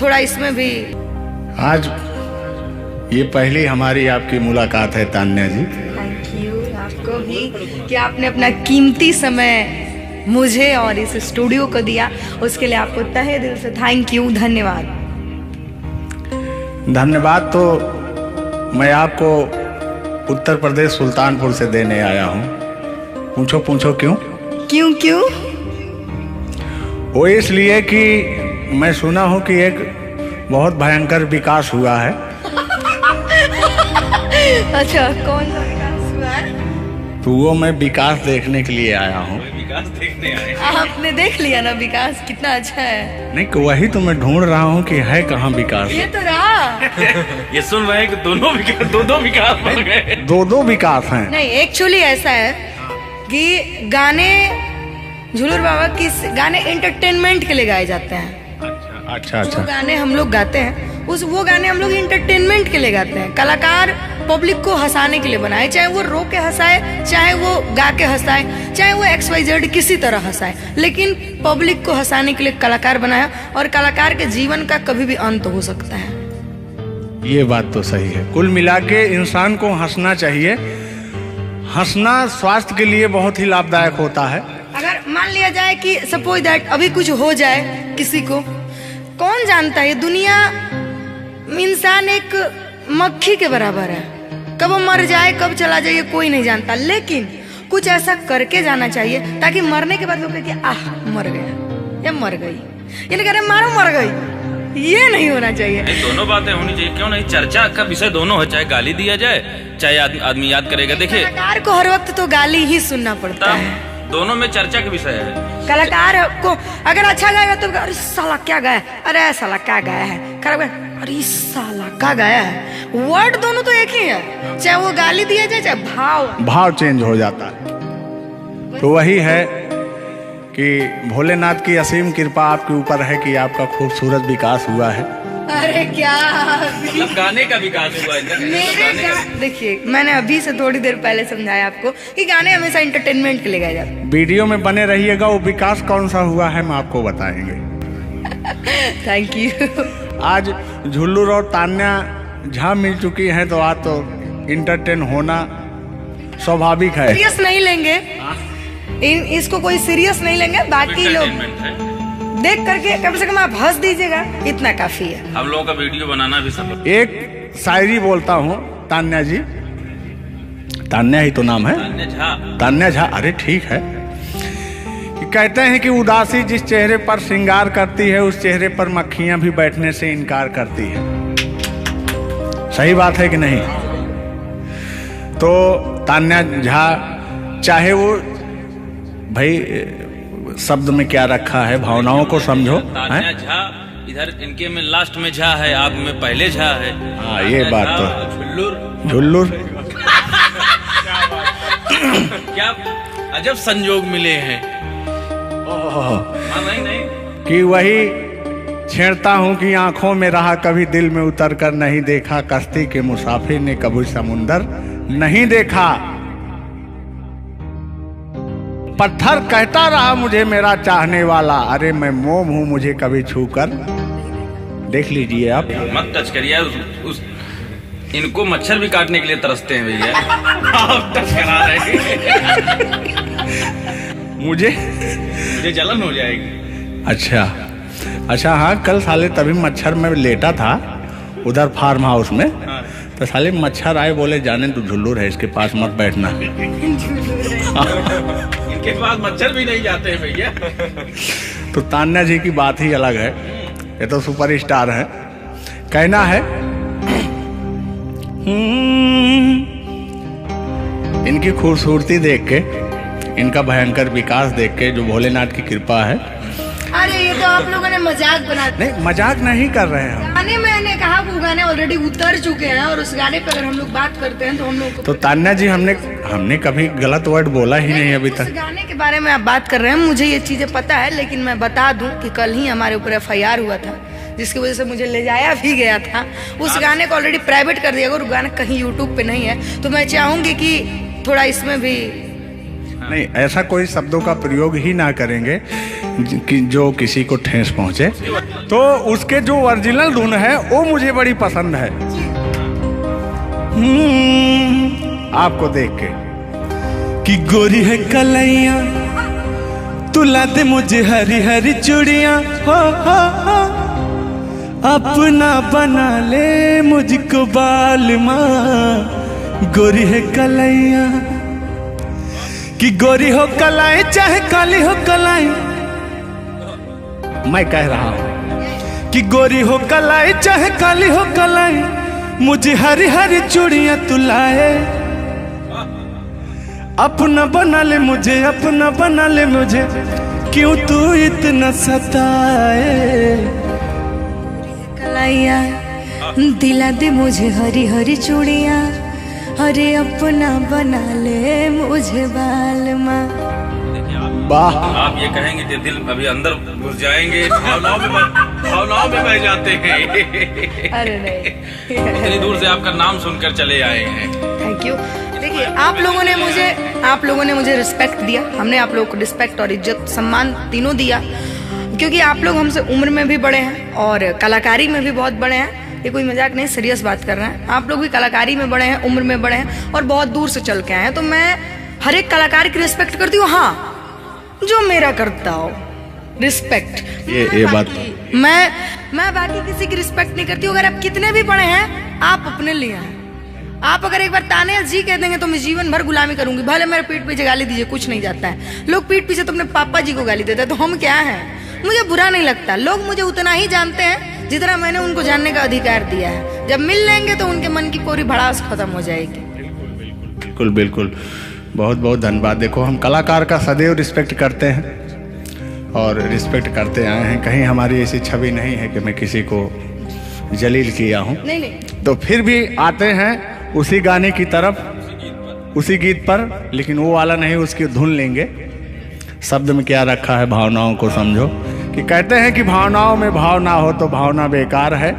थोड़ा इसमें भी। आज ये पहली हमारी आपकी मुलाकात है तान्या जी। थैंक यू आपको भी कि आपने अपना कीमती समय मुझे और इस स्टूडियो को दिया, उसके लिए आपको तहे दिल से थैंक यू, धन्यवाद। धन्यवाद तो मैं आपको उत्तर प्रदेश सुल्तानपुर से देने आया हूँ। पूछो पूछो क्यों? क्यों क्यों? वो इसलिए कि मैं सुना हूँ कि एक बहुत भयंकर विकास हुआ है। अच्छा, कौन सा विकास हुआ है? तो वो मैं विकास देखने के लिए आया हूँ। विकास देखने आए। आपने देख लिया ना विकास कितना अच्छा है? नहीं वही तो मैं ढूंढ रहा हूँ कि है कहाँ विकास। ये तो रहा। ये सुन रहे हैं कि दो विकास बन गए। दो विकास हैं। नहीं, एक्चुअली ऐसा है कि गाने झूलूर बाबा की गाने एंटरटेनमेंट के लिए गाए जाते हैं। अच्छा जो गाने हम लोग गाते हैं वो गाने हम लोग इंटरटेनमेंट के लिए गाते हैं। कलाकार पब्लिक को हंसाने के लिए बनाए, चाहे वो रो के हंसाए, चाहे वो गा के हंसाए, चाहे वो XYZ किसी तरह हंसाए, लेकिन पब्लिक को हंसाने के लिए कलाकार बनाया। और कलाकार के जीवन का कभी भी अंत हो सकता है। ये बात तो सही है। कुल मिला के इंसान को हंसना चाहिए। हंसना स्वास्थ्य के लिए बहुत ही लाभदायक होता है। अगर मान लिया जाए कि सपोज दैट अभी कुछ हो जाए किसी को, कौन जानता है, दुनिया इंसान एक मक्खी के बराबर है, कब वो मर जाए कब चला जाए कोई नहीं जानता, लेकिन कुछ ऐसा करके जाना चाहिए ताकि मरने के बाद लोग कहे कि आह मर गया या मर गई, ये नहीं कह रहे मारो मर गई। ये नहीं होना चाहिए। दोनों बातें होनी चाहिए, क्यों नहीं? चर्चा का विषय दोनों है, चाहे गाली दिया जाए चाहे आदमी याद करेगा। देखिए कलाकार को हर वक्त तो गाली ही सुनना पड़ता है, दोनों में चर्चा का विषय है। कलाकार को अगर अच्छा गाएगा तो अरे साला क्या गाया, अरे साला क्या गाया है, खराब गाया, अरे साला क्या गाया है। वर्ड दोनों तो एक ही है, चाहे वो गाली दिया जाए चाहे भाव चेंज हो जाता है। तो वही है कि भोलेनाथ की असीम कृपा आपके ऊपर है कि आपका खूबसूरत विकास हुआ है। अरे क्या मतलब गाने का विकास हुआ है। देखिए मैंने अभी से थोड़ी देर पहले समझाया आपको कि गाने हमेशा एंटरटेनमेंट के लिए गाए जाते हैं। वीडियो में बने रहिएगा, वो विकास कौन सा हुआ है हम आपको बताएंगे। Thank you. आज झुल्लूर और तान्या झा मिल चुकी हैं, तो आज तो इंटरटेन होना स्वाभाविक है। सीरियस नहीं लेंगे, इसको कोई सीरियस नहीं लेंगे, बाकी लोग देख करके कम से कम आप हंस दीजिएगा, इतना काफी है। हम लोगों का वीडियो बनाना भी सब। एक शायरी बोलता हूँ तान्या जी, तान्या ही तो नाम है, तान्या झा। अरे ठीक है। कि कहते हैं कि उदासी जिस चेहरे पर श्रृंगार करती है, उस चेहरे पर मक्खियां भी बैठने से इनकार करती है। सही बात है कि नहीं? तो तान्या झा, चाहे वो भाई शब्द में क्या रखा है, भावनाओं को समझो। तान्या झा इधर इनके में लास्ट में झा है, आप में पहले झा है। हाँ ये बात तो झुल्लुर क्या अजब संजोग मिले हैं। नहीं कि वही छेड़ता हूँ कि आंखों में रहा कभी दिल में उतर कर नहीं देखा, कश्ती के मुसाफिर ने कभी समुंदर नहीं देखा। पत्थर कहता रहा मुझे मेरा चाहने वाला, अरे मैं मोम हूं मुझे कभी छूकर देख लीजिए आप। मत टच करिए इनको, मच्छर भी काटने के लिए तरसते हैं भैया। आप टच करा रहे मुझे जलन हो जाएगी। अच्छा हाँ, कल साले तभी मच्छर में लेटा था उधर फार्म हाउस में। हाँ। तो साले मच्छर आए, बोले जाने तू झुल्लूर है, इसके पास मत बैठना। इनके पास मच्छर भी नहीं जाते हैं भैया। तो तान्या जी की बात ही अलग है, ये तो सुपरस्टार है। कहना है इनकी खूबसूरती देख के, इनका भयंकर विकास देख के, जो भोलेनाथ की कृपा है। अरे ये तो आप लोगों ने मजाक बना दिया। नहीं मजाक नहीं कर रहे हैं। गाने मैंने कहा वो गाने ऑलरेडी उतर चुके हैं, और उस गाने पे अगर हम लोग बात करते हैं तो हम लोग तो तान्या जी हमने कभी गलत वर्ड बोला ही नहीं अभी तक। उस गाने के बारे में आप बात कर रहे हैं, मुझे ये चीजें पता है, लेकिन मैं बता दूं कि कल ही हमारे ऊपर FIR हुआ था, जिसकी वजह से मुझे ले जाया भी गया था। उस गाने को ऑलरेडी प्राइवेट कर दिया, और गाना कहीं यूट्यूब पे नहीं है। तो मैं चाहूंगी कि थोड़ा इसमें भी नहीं, ऐसा कोई शब्दों का प्रयोग ही ना करेंगे कि जो किसी को ठेस पहुंचे। तो उसके जो ओरिजिनल धुन है वो मुझे बड़ी पसंद है। आपको देख के कि गोरी है कलैया, तुला दे मुझे हरी हरी चूड़ियां, हो अपना बना ले मुझको बाल माँ। गोरी है कलैया, कि गोरी हो कलाई चाहे काली हो कलाई, मैं कह रहा हूं कि गोरी हो कलाई चाहे काली हो कलाई, मुझे हरी हरी चूड़ियां तू लाए, अपना बना ले मुझे, अपना बना ले मुझे, क्यों तू इतना सताए। कलाइया दिला दे मुझे हरी हरी चूड़ियां, अरे अपना बना ले मुझे बाल माँ। वाह। आप ये कहेंगे कि दिल अभी अंदर घुस जाएंगे, भावनाओं में बह जाते हैं। अरे नहीं, इतनी दूर से आपका नाम सुनकर चले आए हैं। Thank you. देखिए, आप लोगों ने मुझे रिस्पेक्ट दिया, हमने आप लोगों को रिस्पेक्ट और इज्जत सम्मान तीनों दिया, क्योंकि आप लोग हमसे उम्र में भी बड़े हैं और कलाकारी में भी बहुत बड़े हैं। ये कोई मजाक नहीं, सीरियस बात कर रहे हैं। आप लोग भी कलाकारी में बड़े हैं, उम्र में बड़े हैं और बहुत दूर से चल के आए हैं, तो मैं हर एक कलाकार की रिस्पेक्ट करती हूँ। हाँ, जो मेरा करता हो रिस्पेक्ट, ये बात मैं बाकी किसी की रिस्पेक्ट नहीं करती हूँ। अगर आप कितने भी बड़े हैं, आप अपने लिए हैं। आप अगर एक बार ताने जी कह देंगे तो मैं जीवन भर गुलामी करूंगी, भले मेरे पीठ पीछे गाली दीजिए, कुछ नहीं जाता है। लोग पीठ पीछे तो अपने पापा जी को गाली देते हैं, तो हम क्या हैं? मुझे बुरा नहीं लगता। लोग मुझे उतना ही जानते हैं जितना मैंने उनको जानने का अधिकार दिया है। जब मिल लेंगे तो उनके मन की पूरी भड़ास खत्म हो जाएगी। बिल्कुल बिल्कुल, बहुत बहुत धन्यवाद। देखो, हम कलाकार का सदैव रिस्पेक्ट करते हैं और रिस्पेक्ट करते आए हैं। कहीं हमारी ऐसी छवि नहीं है कि मैं किसी को जलील किया हूँ। नहीं, तो फिर भी आते हैं उसी गाने की तरफ, उसी गीत पर, लेकिन वो वाला नहीं, उसकी धुन लेंगे। शब्द में क्या रखा है, भावनाओं को समझो। कि कहते हैं कि भावनाओं में भाव ना हो तो भावना बेकार है,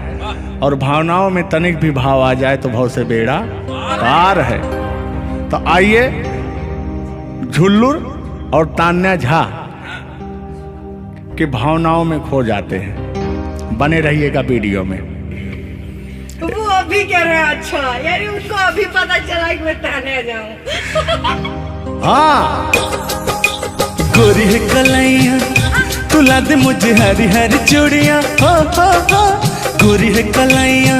और भावनाओं में तनिक भी भाव आ जाए तो भाव से बेड़ा पार है। तो आइए, झुल्लुर और तान्या झा की भावनाओं में खो जाते हैं। बने रहिएगा वीडियो में। वो अभी कह रहे हैं, अच्छा यानी उनको अभी पता चला कि मैं तान्या जाऊं। हाँ, गोरी है कलाइया तुला दे मुझे हरी हरी चूड़ियाँ, हो। गोरी है कलाइया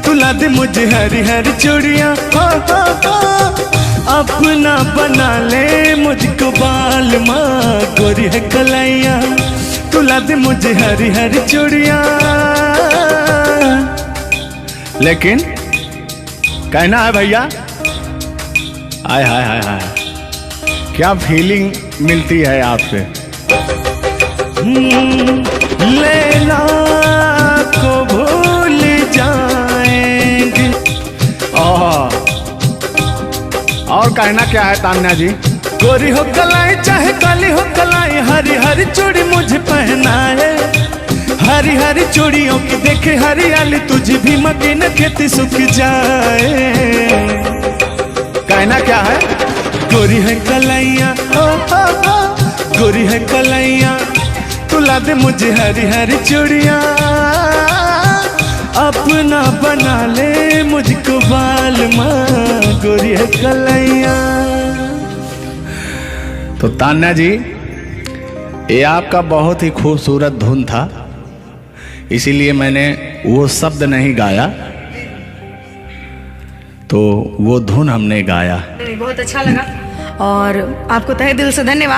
तुला दे मुझे हरी हरी चूड़ियाँ, हो। अपना बना ले मुझको बाल माँ। गोरी है कलाइया तुला दे मुझे हरी हरी चूड़ियाँ। लेकिन कहना है भैया, हाय हाय हाय हाय, क्या फीलिंग मिलती है आपसे। लैला को भूल जाएंगे। और कहना क्या है तान्या जी। गोरी हो कलाई चाहे काली हो कलाई, हरी हरी चूड़ी मुझे पहनाए। हरी हरी चूड़ियों की देखे हरियाली, तुझे भी मकीन खेती सूख जाए। कहना क्या है। गोरी है कलाइया, हो। गोरी है कलाइया तुला दे मुझे हरी हरी चूड़ियाँ। अपना बना ले मुझको बाल माँ। गोरी है कलाइया। तो तान्या जी, ये आपका बहुत ही खूबसूरत धुन था, इसीलिए मैंने वो शब्द नहीं गाया, तो वो धुन हमने गाया। बहुत अच्छा लगा और आपको तहे दिल से धन्यवाद।